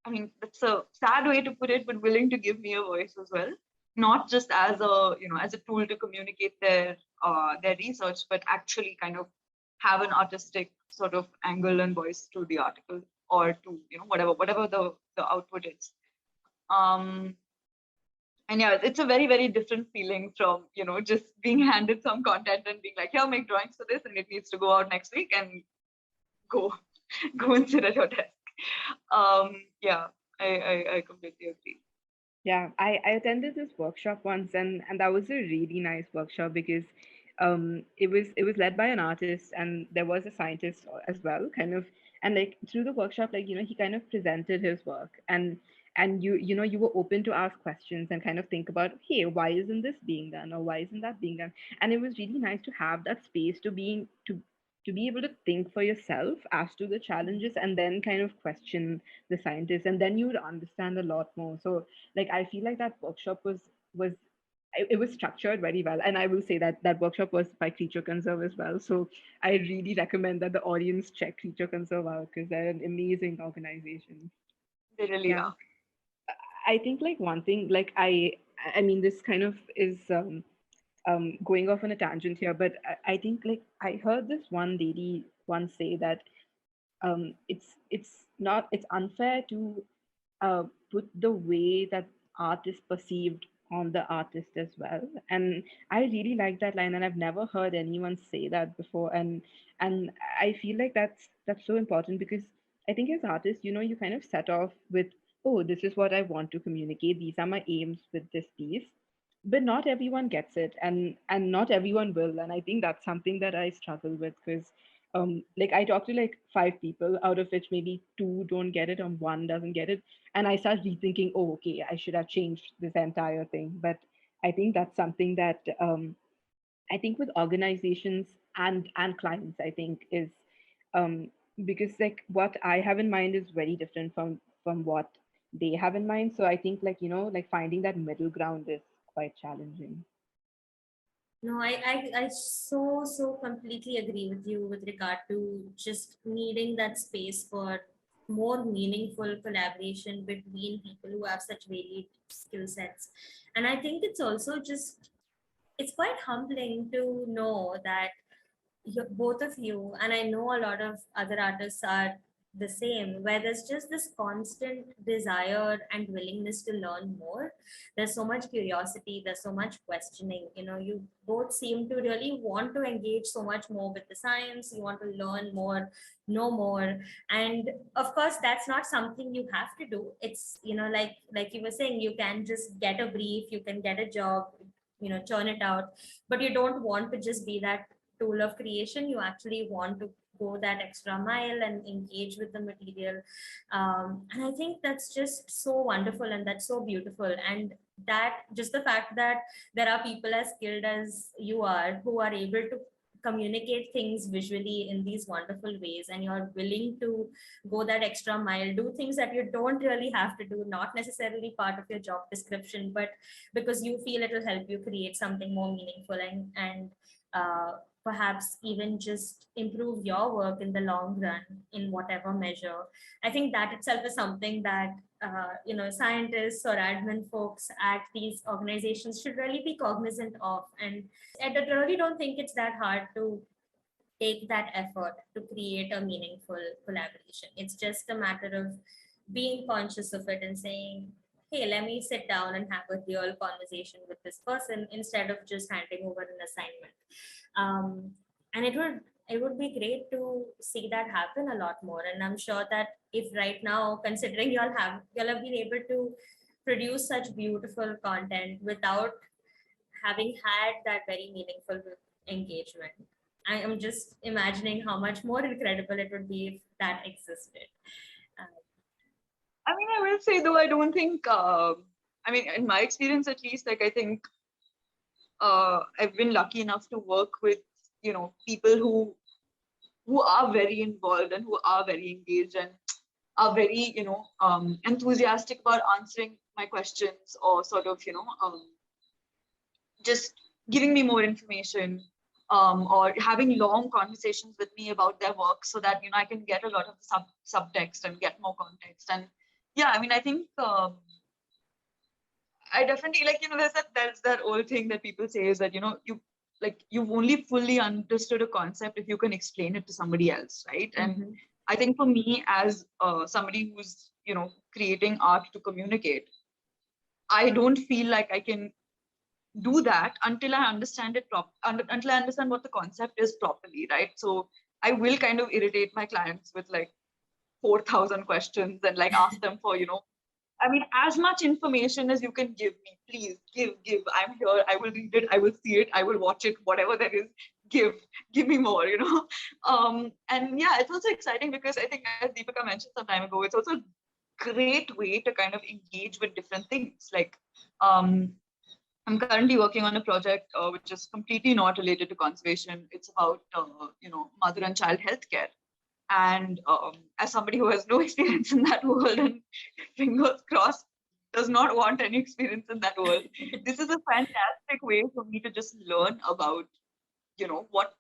I mean, that's a sad way to put it, but willing to give me a voice as well. Not just as a, as a tool to communicate their research, but actually kind of have an artistic sort of angle and voice to the article, or to, whatever the output is. Um, and yeah, it's a very, very different feeling from, just being handed some content and being like, here, make drawings for this, and it needs to go out next week, and go go and sit at your desk. Yeah, I completely agree. Yeah, I attended this workshop once, and that was a really nice workshop because it was led by an artist, and there was a scientist as well, kind of. And like through the workshop, like he kind of presented his work, and you were open to ask questions and kind of think about, hey, why isn't this being done, or why isn't that being done? And it was really nice to have that space to be able to think for yourself as to the challenges, and then kind of question the scientists, and then you would understand a lot more. So like I feel like that workshop was it was structured very well, and I will say that that workshop was by Creature Conserve as well. So I really recommend that the audience check Creature Conserve out because they're an amazing organization. They really Yeah, are. I think like one thing, like I mean this kind of is going off on a tangent here, but I think like I heard this one lady once say that it's unfair to put the way that art is perceived on the artist as well. And I really like that line, and I've never heard anyone say that before. And I feel like that's so important because I think as artists, you kind of set off with, oh, this is what I want to communicate, these are my aims with this piece, but not everyone gets it, and not everyone will. And I think that's something that I struggle with because like I talk to like five people, out of which maybe two don't get it and one doesn't get it, and I start rethinking, oh, okay, I should have changed this entire thing. But I think that's something that I think with organizations and clients, I think is um, because like what I have in mind is very different from what they have in mind. So I think like like finding that middle ground is quite challenging. No, I so completely agree with you with regard to just needing that space for more meaningful collaboration between people who have such varied skill sets. And I think it's also just, it's quite humbling to know that both of you, and I know a lot of other artists are the same, where there's just this constant desire and willingness to learn more. There's so much curiosity, there's so much questioning. You both seem to really want to engage so much more with the science, you want to learn more, know more. And of course, that's not something you have to do. It's, like you were saying, you can just get a brief, you can get a job, churn it out, but you don't want to just be that tool of creation. You actually want to go that extra mile and engage with the material. And I think that's just so wonderful and that's so beautiful. And that just the fact that there are people as skilled as you are who are able to communicate things visually in these wonderful ways, and you're willing to go that extra mile, do things that you don't really have to do, not necessarily part of your job description, but because you feel it will help you create something more meaningful, and uh, perhaps even just improve your work in the long run in whatever measure. I think that itself is something that scientists or admin folks at these organizations should really be cognizant of. And I really don't think it's that hard to take that effort to create a meaningful collaboration. It's just a matter of being conscious of it and saying, hey, let me sit down and have a real conversation with this person instead of just handing over an assignment. And it would be great to see that happen a lot more. And I'm sure that if right now, considering y'all have been able to produce such beautiful content without having had that very meaningful engagement, I am just imagining how much more incredible it would be if that existed. I mean, I will say though, I don't think, I mean, in my experience at least, like I think I've been lucky enough to work with, people who are very involved and who are very engaged and are very, enthusiastic about answering my questions or sort of, just giving me more information, or having long conversations with me about their work so that, I can get a lot of subtext and get more context. And yeah, I mean, I think I definitely, like, there's that old thing that people say is that, you've only fully understood a concept if you can explain it to somebody else, right? And I think for me, as somebody who's, creating art to communicate, I don't feel like I can do that until I understand it until I understand what the concept is properly, right? So I will kind of irritate my clients with like 4,000 questions and like ask them for, I mean, as much information as you can give me, please give. I'm here. I will read it. I will see it. I will watch it. Whatever that is, give me more. And yeah, it's also exciting because I think, as Deepika mentioned some time ago, it's also a great way to kind of engage with different things. Like, I'm currently working on a project which is completely not related to conservation. It's about mother and child healthcare. And as somebody who has no experience in that world and fingers crossed does not want any experience in that world, this is a fantastic way for me to just learn about, what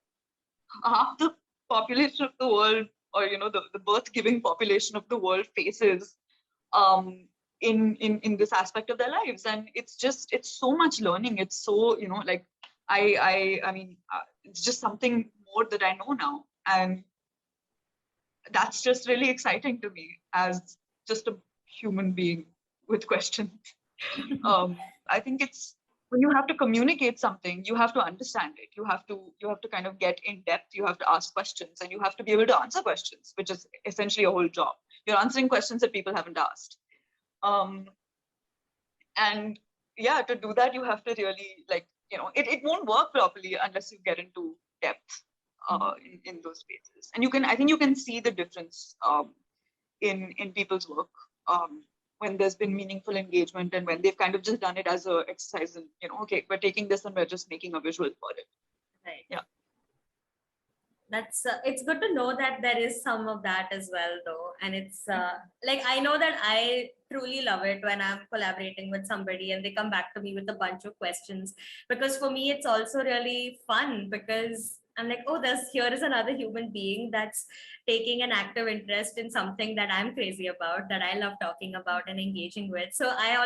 half the population of the world, or the birth giving population of the world faces um, in this aspect of their lives. And it's so much learning. It's so, like I mean, it's just something more that I know now. And that's just really exciting to me as just a human being with questions. I think it's when you have to communicate something, you have to understand it. You have to kind of get in depth. You have to ask questions, and you have to be able to answer questions, which is essentially a whole job. You're answering questions that people haven't asked. And yeah, to do that, you have to really it won't work properly unless you get into depth in those spaces. And I think you can see the difference in people's work when there's been meaningful engagement and when they've kind of just done it as a exercise and okay, we're taking this and we're just making a visual for it. Right. Yeah. That's it's good to know that there is some of that as well, though. And it's like, I know that I truly love it when I'm collaborating with somebody and they come back to me with a bunch of questions, because for me it's also really fun, because I'm like, oh, here is another human being that's taking an active interest in something that I'm crazy about, that I love talking about and engaging with. So I've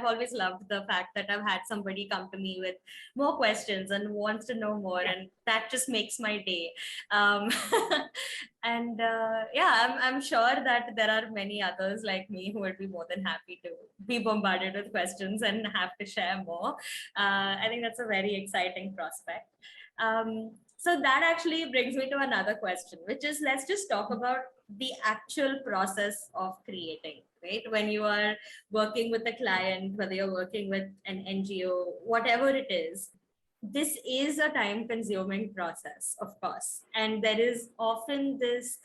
always loved the fact that I've had somebody come to me with more questions and wants to know more, and that just makes my day. um, and yeah, I'm sure that there are many others like me who would be more than happy to be bombarded with questions and have to share more. I think that's a very exciting prospect. So that actually brings me to another question, which is, let's just talk about the actual process of creating, right? When you are working with a client, whether you're working with an NGO, whatever it is, this is a time consuming process, of course. And there is often this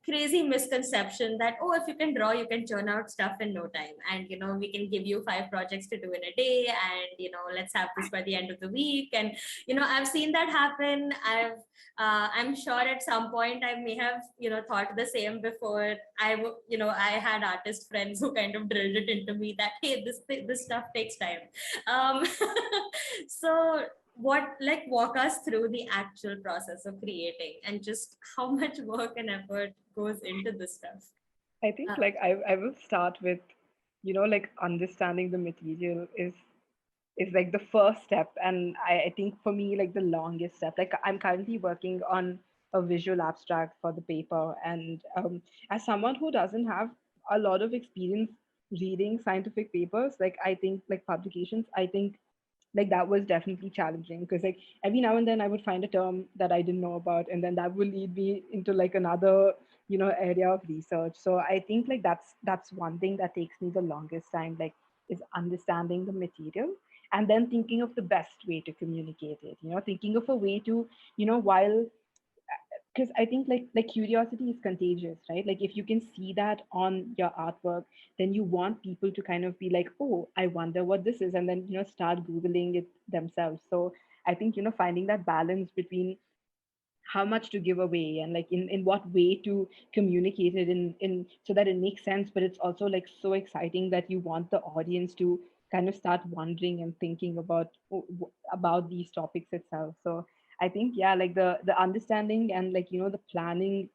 crazy misconception that, oh, if you can draw, you can churn out stuff in no time, and we can give you 5 projects to do in a day, and let's have this by the end of the week. And I've seen that happen. I'm sure at some point I may have thought the same before. I had artist friends who kind of drilled it into me that, hey, this stuff takes time. um, so walk us through the actual process of creating and just how much work and effort goes into this stuff. I think I will start with, like understanding the material is like the first step. And I think for me, like the longest step, like I'm currently working on a visual abstract for the paper. And as someone who doesn't have a lot of experience reading scientific papers, like I think like publications, I think like that was definitely challenging, because like every now and then I would find a term that I didn't know about, and then that would lead me into like another area of research. So I think like that's one thing that takes me the longest time, like is understanding the material. and then thinking of the best way to communicate it, thinking of a way to, while, because I think like curiosity is contagious, right? Like if you can see that on your artwork, then you want people to kind of be like, oh, I wonder what this is, and then start googling it themselves. So I think finding that balance between how much to give away and like in what way to communicate it in so that it makes sense, but it's also like so exciting that you want the audience to kind of start wondering and thinking about these topics itself. So I think, yeah, like the understanding and like the planning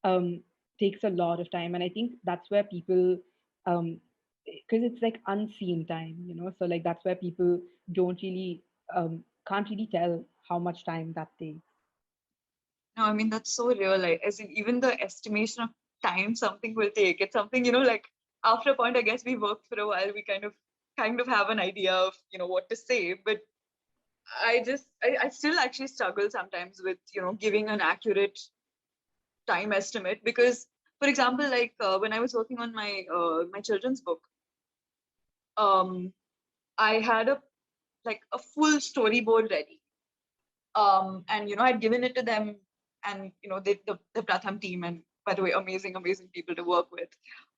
um takes a lot of time, and I think that's where people um because it's like unseen time, so like that's where people don't really can't really tell how much time that takes. No, I mean, that's so real. Like, as in, even the estimation of time something will take. It's something, like after a point, I guess we worked for a while, we kind of have an idea of, what to say. But I still actually struggle sometimes with, giving an accurate time estimate because, for example, like when I was working on my children's book, um, I had a full storyboard ready. And I'd given it to them, and the Pratham team, and by the way, amazing people to work with.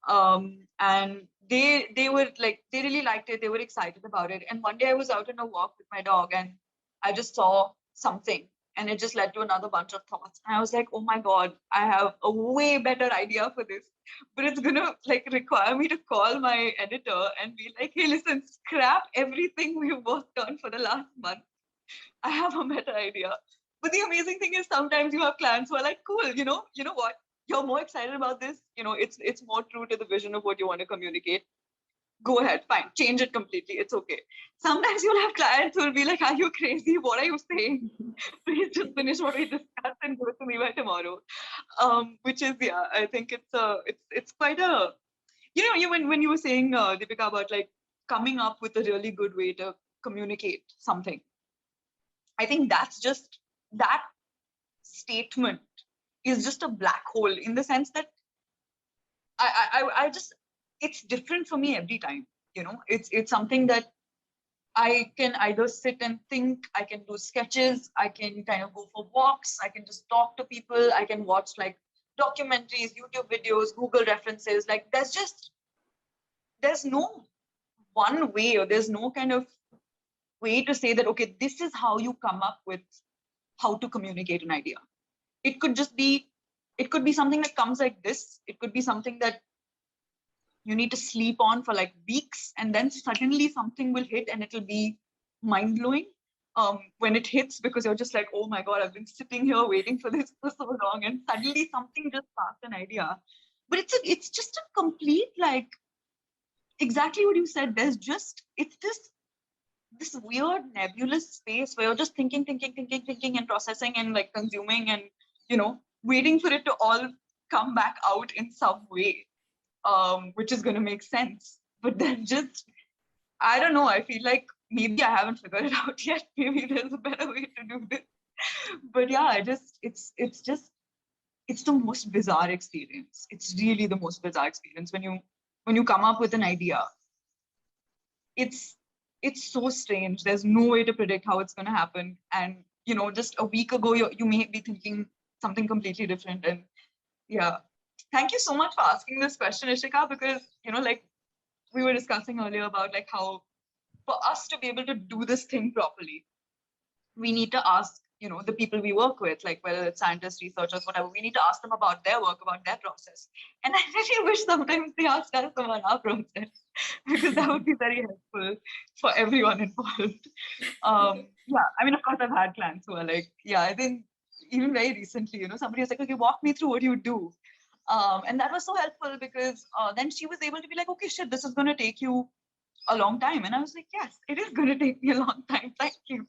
And they were like, they really liked it, they were excited about it. And one day I was out on a walk with my dog, and I just saw something, and it just led to another bunch of thoughts, and I was like, oh my god, I have a way better idea for this, but it's gonna like require me to call my editor and be like, hey, listen, scrap everything we've worked on for the last month. I have a better idea. But the amazing thing is sometimes you have clients who are like, cool, you know what? You're more excited about this. It's more true to the vision of what you want to communicate. Go ahead, fine, change it completely. It's okay. Sometimes you'll have clients who will be like, are you crazy? What are you saying? Please just finish what we discussed and give it to me by tomorrow. Which is, yeah, I think it's quite a, when you were saying, Deepika, about like coming up with a really good way to communicate something, I think that statement is just a black hole in the sense that I just, it's different for me every time. It's something that I can either sit and think, I can do sketches, I can kind of go for walks, I can just talk to people, I can watch like documentaries, YouTube videos, Google references. Like there's no one way, or there's no kind of way to say that, okay, this is how you come up with how to communicate an idea. It could just be, it could be something that comes like this. It could be something that you need to sleep on for like weeks, and then suddenly something will hit and it'll be mind blowing when it hits, because you're just like, oh my God, I've been sitting here waiting for this for so long, and suddenly something just sparked an idea. But it's just a complete, like, exactly what you said. It's this weird nebulous space where you're just thinking and processing and like consuming and waiting for it to all come back out in some way, which is going to make sense. But then just, I don't know, I feel like maybe I haven't figured it out yet. Maybe there's a better way to do this. But yeah, it's the most bizarre experience. It's really the most bizarre experience when you come up with an idea. it's it's so strange. There's no way to predict how it's going to happen. And just a week ago, you may be thinking something completely different. And yeah, thank you so much for asking this question, Ishika, because like we were discussing earlier about like how for us to be able to do this thing properly, we need to ask the people we work with, like whether it's scientists, researchers, whatever. We need to ask them about their work, about their process. And I really wish sometimes they asked us about our process, because that would be very helpful for everyone involved. Yeah, I mean, of course, I've had clients who are like, yeah, I think even very recently, somebody was like, okay, walk me through what you do. And that was so helpful because then she was able to be like, okay, shit, this is going to take you a long time. And I was like, yes, it is going to take me a long time. Thank you.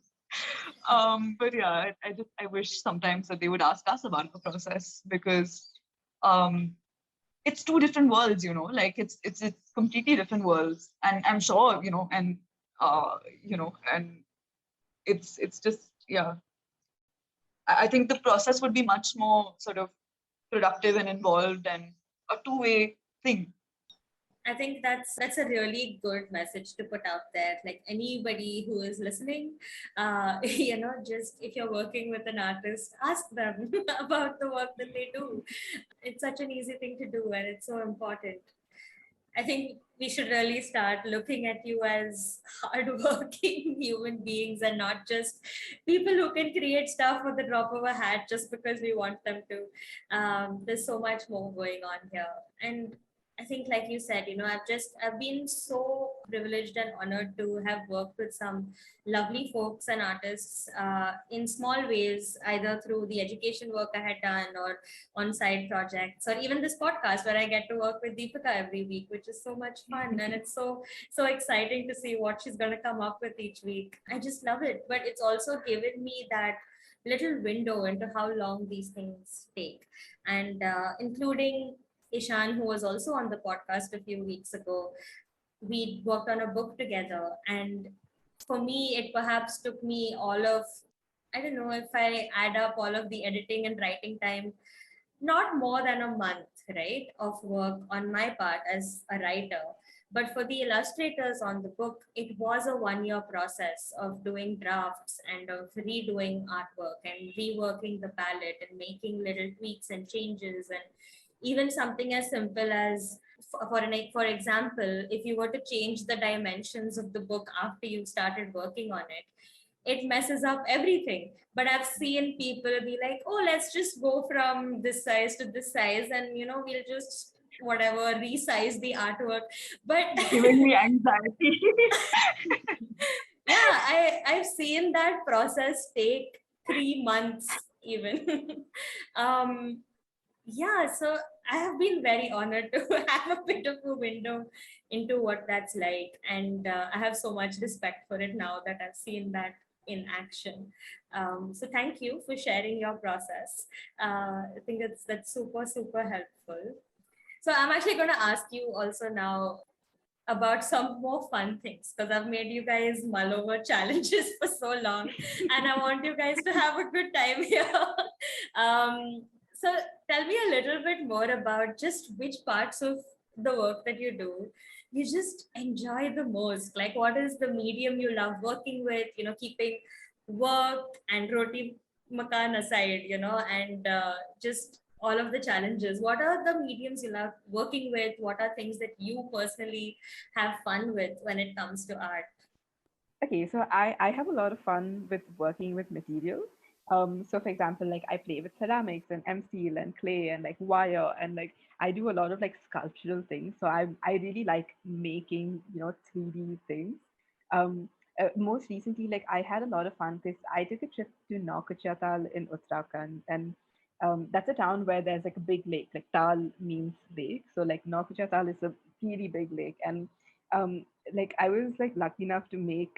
But yeah, I wish sometimes that they would ask us about the process, because um, it's two different worlds, like it's completely different worlds. And I'm sure, and it's just, yeah, I think the process would be much more sort of productive and involved and a two-way thing. I think that's a really good message to put out there. Like anybody who is listening, just if you're working with an artist, ask them about the work that they do. It's such an easy thing to do, and it's so important. I think we should really start looking at you as hardworking human beings and not just people who can create stuff with the drop of a hat just because we want them to. There's so much more going on here. And I think, like you said, I've been so privileged and honored to have worked with some lovely folks and artists in small ways, either through the education work I had done or on side projects, or even this podcast where I get to work with Deepika every week, which is so much fun. And it's so exciting to see what she's going to come up with each week. I just love it. But it's also given me that little window into how long these things take. And including Ishan, who was also on the podcast a few weeks ago, we worked on a book together. And for me, it perhaps took me all of, I don't know if I add up all of the editing and writing time, not more than a month, right, of work on my part as a writer. But for the illustrators on the book, it was a 1 year process of doing drafts and of redoing artwork and reworking the palette and making little tweaks and changes. And even something as simple as, for example, if you were to change the dimensions of the book after you started working on it, it messes up everything. But I've seen people be like, oh, let's just go from this size to this size, and we'll just whatever resize the artwork. But Giving me anxiety. yeah, I've seen that process take 3 months even. um yeah, so I have been very honored to have a bit of a window into what that's like, and I have so much respect for it now that I've seen that in action. So thank you for sharing your process. I think that's super helpful. So I'm actually going to ask you also now about some more fun things, because I've made you guys mull over challenges for so long, and I want you guys to have a good time here. So tell me a little bit more about just which parts of the work that you do you just enjoy the most. Like, what is the medium you love working with? Keeping work and roti makan aside, and just all of the challenges. What are the mediums you love working with? What are things that you personally have fun with when it comes to art? Okay, so I have a lot of fun with working with materials. So for example, like I play with ceramics and steel and clay and like wire and like I do a lot of like sculptural things. So I really like making 3D things. Most recently, like I had a lot of fun because I took a trip to Naukachatal in Uttarakhand, and that's a town where there's like a big lake. Like Tal means lake, so like Naukachatal is a really big lake, and like I was like lucky enough to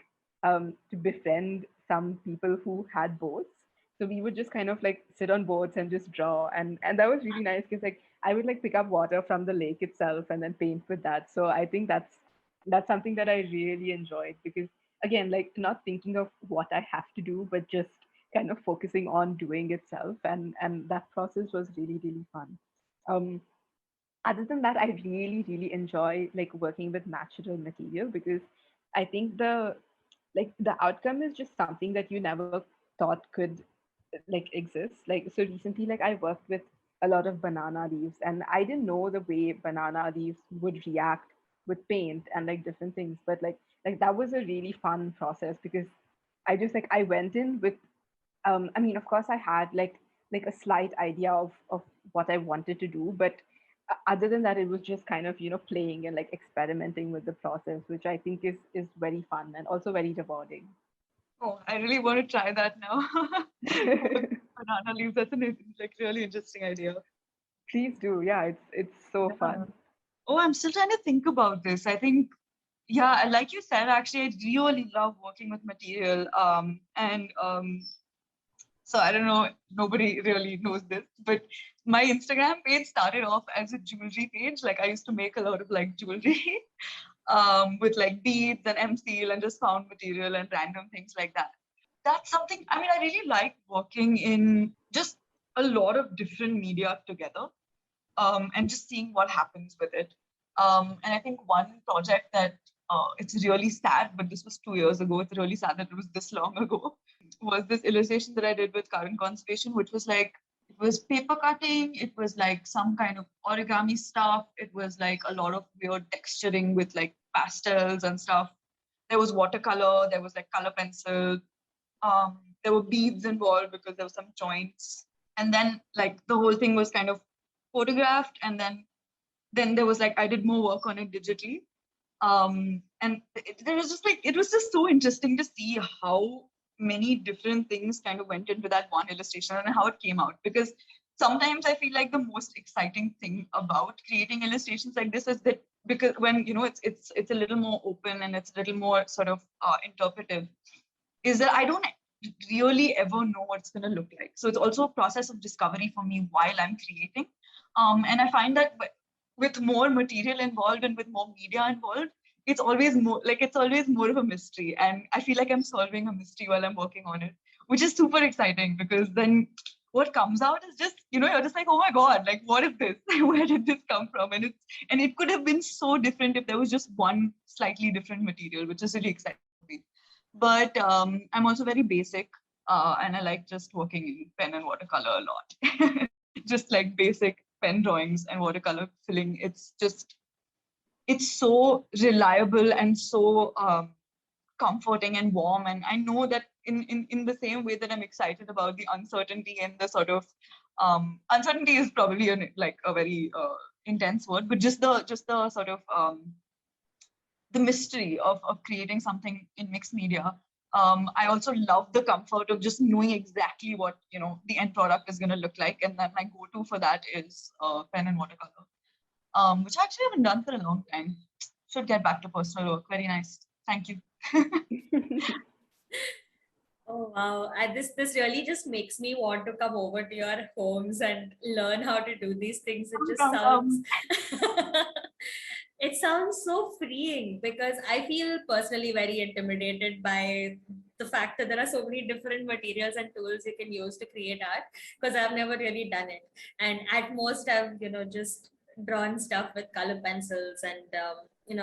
befriend some people who had boats. So we would just kind of like sit on boats and just draw, and that was really nice because like I would like pick up water from the lake itself and then paint with that. So I think that's something that I really enjoyed because again, like not thinking of what I have to do, but just kind of focusing on doing itself, and that process was really fun. Um, Other than that, I really enjoy like working with natural material because I think the outcome is just something that you never thought could like exist. Like so recently, like I worked with a lot of banana leaves, and I didn't know the way banana leaves would react with paint and like different things. But like that was a really fun process because I just like I went in with I mean, of course, I had like a slight idea of what I wanted to do, but other than that, it was just kind of playing and like experimenting with the process, which I think is very fun and also very rewarding. Oh, I really want to try that now. Banana leaves. That's a like really interesting idea. Please do. Yeah, it's so Yeah. fun. Oh, I'm still trying to think about this. I think, yeah, like you said, actually, I really love working with material. And so I don't know, nobody really knows this, but my Instagram page started off as a jewelry page. Like I used to make a lot of like jewelry with like beads and M seal and just found material and random things like that. That's something, I mean, I really like working in just a lot of different media together and just seeing what happens with it. And I think one project that it's really sad, but this was 2 years ago. It's really sad that it was this long ago. Was this illustration that I did with current conservation, which was like, it was paper cutting, it was like some kind of origami stuff, it was like a lot of weird texturing with like pastels and stuff. There was watercolor, there was like color pencil, there were beads involved because there were some joints. And then like the whole thing was kind of photographed, and then there was like I did more work on it digitally. And there was just like it was just so interesting to see how many different things kind of went into that one illustration and how it came out. Because sometimes I feel like the most exciting thing about creating illustrations like this is that because when it's a little more open and it's a little more sort of interpretive, is that I don't really ever know what it's going to look like. So it's also a process of discovery for me while I'm creating. And I find that with more material involved and with more media involved, it's always more of a mystery. And I feel like I'm solving a mystery while I'm working on it, which is super exciting because then what comes out is just, you're just like, oh my God, like what is this? Where did this come from? And it could have been so different if there was just one slightly different material, which is really exciting. But I'm also very basic, and I like just working in pen and watercolor a lot. Just like basic pen drawings and watercolor filling. It's so reliable and so comforting and warm. And I know that in the same way that I'm excited about the uncertainty and the sort of uncertainty is probably like a very intense word, but just the sort of the mystery of creating something in mixed media. I also love the comfort of just knowing exactly what the end product is going to look like, and then my go-to for that is pen and watercolor, which I actually haven't done for a long time. Should get back to personal work. Very nice. Thank you. Oh wow! This really just makes me want to come over to your homes and learn how to do these things. It just sounds it sounds so freeing because I feel personally very intimidated by the fact that there are so many different materials and tools you can use to create art because I've never really done it. And at most I've just drawn stuff with color pencils and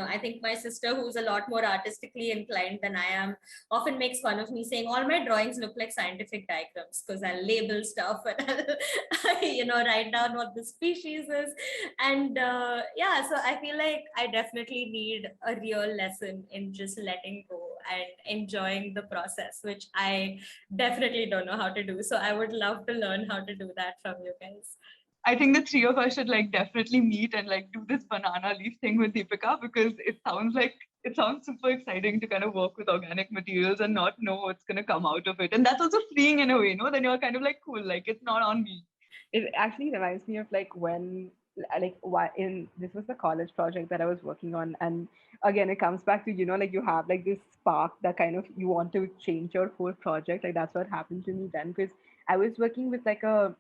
I think my sister, who's a lot more artistically inclined than I am, often makes fun of me saying all my drawings look like scientific diagrams because I'll label stuff and I'll write down what the species is. And yeah, so I feel like I definitely need a real lesson in just letting go and enjoying the process, which I definitely don't know how to do. So I would love to learn how to do that from you guys. I think the three of us should like definitely meet and like do this banana leaf thing with Deepika, because it sounds super exciting to kind of work with organic materials and not know what's going to come out of it. And that's also freeing in a way, no? Then you're kind of like, cool, like it's not on me. It actually reminds me of like when like why in this was the college project that I was working on, and again it comes back to like you have like this spark that kind of you want to change your whole project. Like that's what happened to me then, because I was working with like a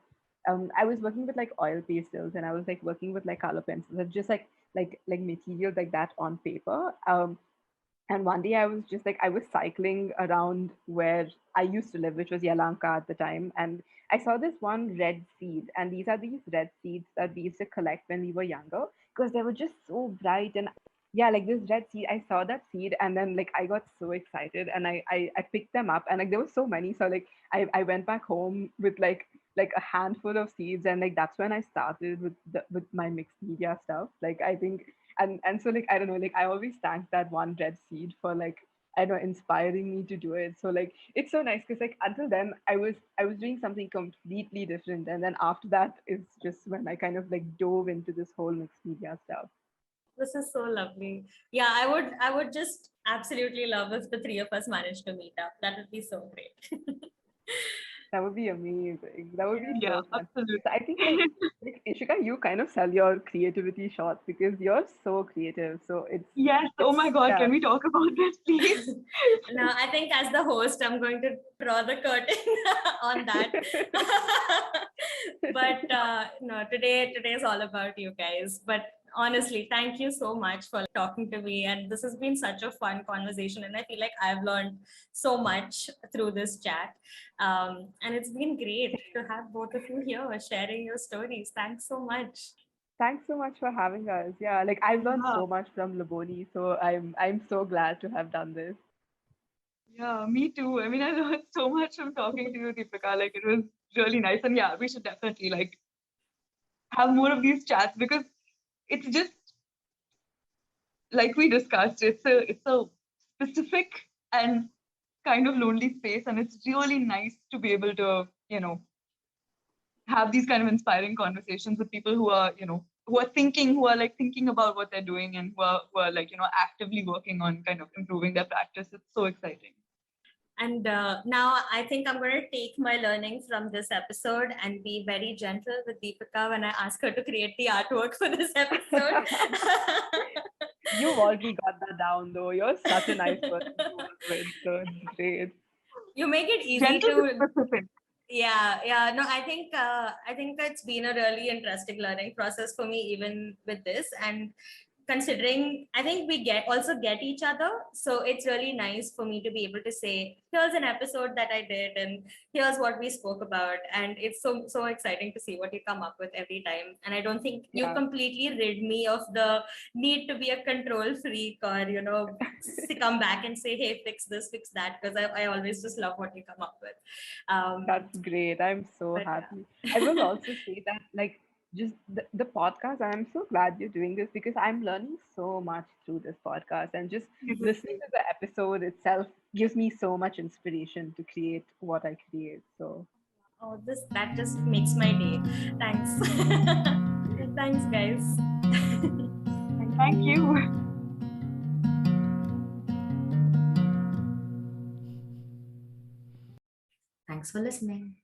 I was working with like oil pastels, and I was like working with like color pencils and just like material like that on paper. And one day I was just like, I was cycling around where I used to live, which was Yalanka at the time. And I saw this one red seed. And these are these red seeds that we used to collect when we were younger because they were just so bright. And yeah, like this red seed, I saw that seed and then like I got so excited and I picked them up and like there were so many. So like I went back home with like a handful of seeds, and like that's when I started with my mixed media stuff. Like I think and so like I don't know, like I always thank that one red seed for like I don't know inspiring me to do it. So like it's so nice because like until then I was doing something completely different, and then after that is just when I kind of like dove into this whole mixed media stuff. This is so lovely. Yeah, I would just absolutely love if the three of us managed to meet up. That would be so great. That would be amazing. That would be Yeah, so fun. absolutely. So I think like Ishika, you kind of sell your creativity shots because you're so creative. So Yes. Oh my God. yeah. Can we talk about this, please? Now, I think as the host, I'm going to draw the curtain on that. But no, today is all about you guys. But honestly, thank you so much for talking to me. And this has been such a fun conversation. And I feel like I've learned so much through this chat. And it's been great to have both of you here sharing your stories. Thanks so much. Thanks so much for having us. Yeah, like I've learned Yeah, so much from Laboni, so I'm so glad to have done this. yeah, me too. I mean, I learned so much from talking to you, Deepika. Like, it was really nice. And yeah, we should definitely like have more of these chats because it's just like we discussed, it's a specific and kind of lonely space, and it's really nice to be able to, have these kind of inspiring conversations with people who are, who are like thinking about what they're doing and who are like, actively working on kind of improving their practice. It's so exciting. And now I think I'm going to take my learning from this episode and be very gentle with Deepika when I ask her to create the artwork for this episode. You've already got that down, though. You're such a nice person to work with, so it's great. You make it easy Gentle but to. specific. Yeah, no, I think it's been a really interesting learning process for me, even with this. And considering, I think we get each other, so it's really nice for me to be able to say, here's an episode that I did, and here's what we spoke about. And it's so exciting to see what you come up with every time. And I don't think you Yeah, completely rid me of the need to be a control freak, or come back and say, hey, fix this, fix that, because I always just love what you come up with. that's great. I'm so But happy. I will also say that, like, just the podcast, I'm so glad you're doing this because I'm learning so much through this podcast, and just listening to the episode itself gives me so much inspiration to create what I create. So, oh, this that just makes my day. Thanks. Thanks, guys. Thank you. Thanks for listening.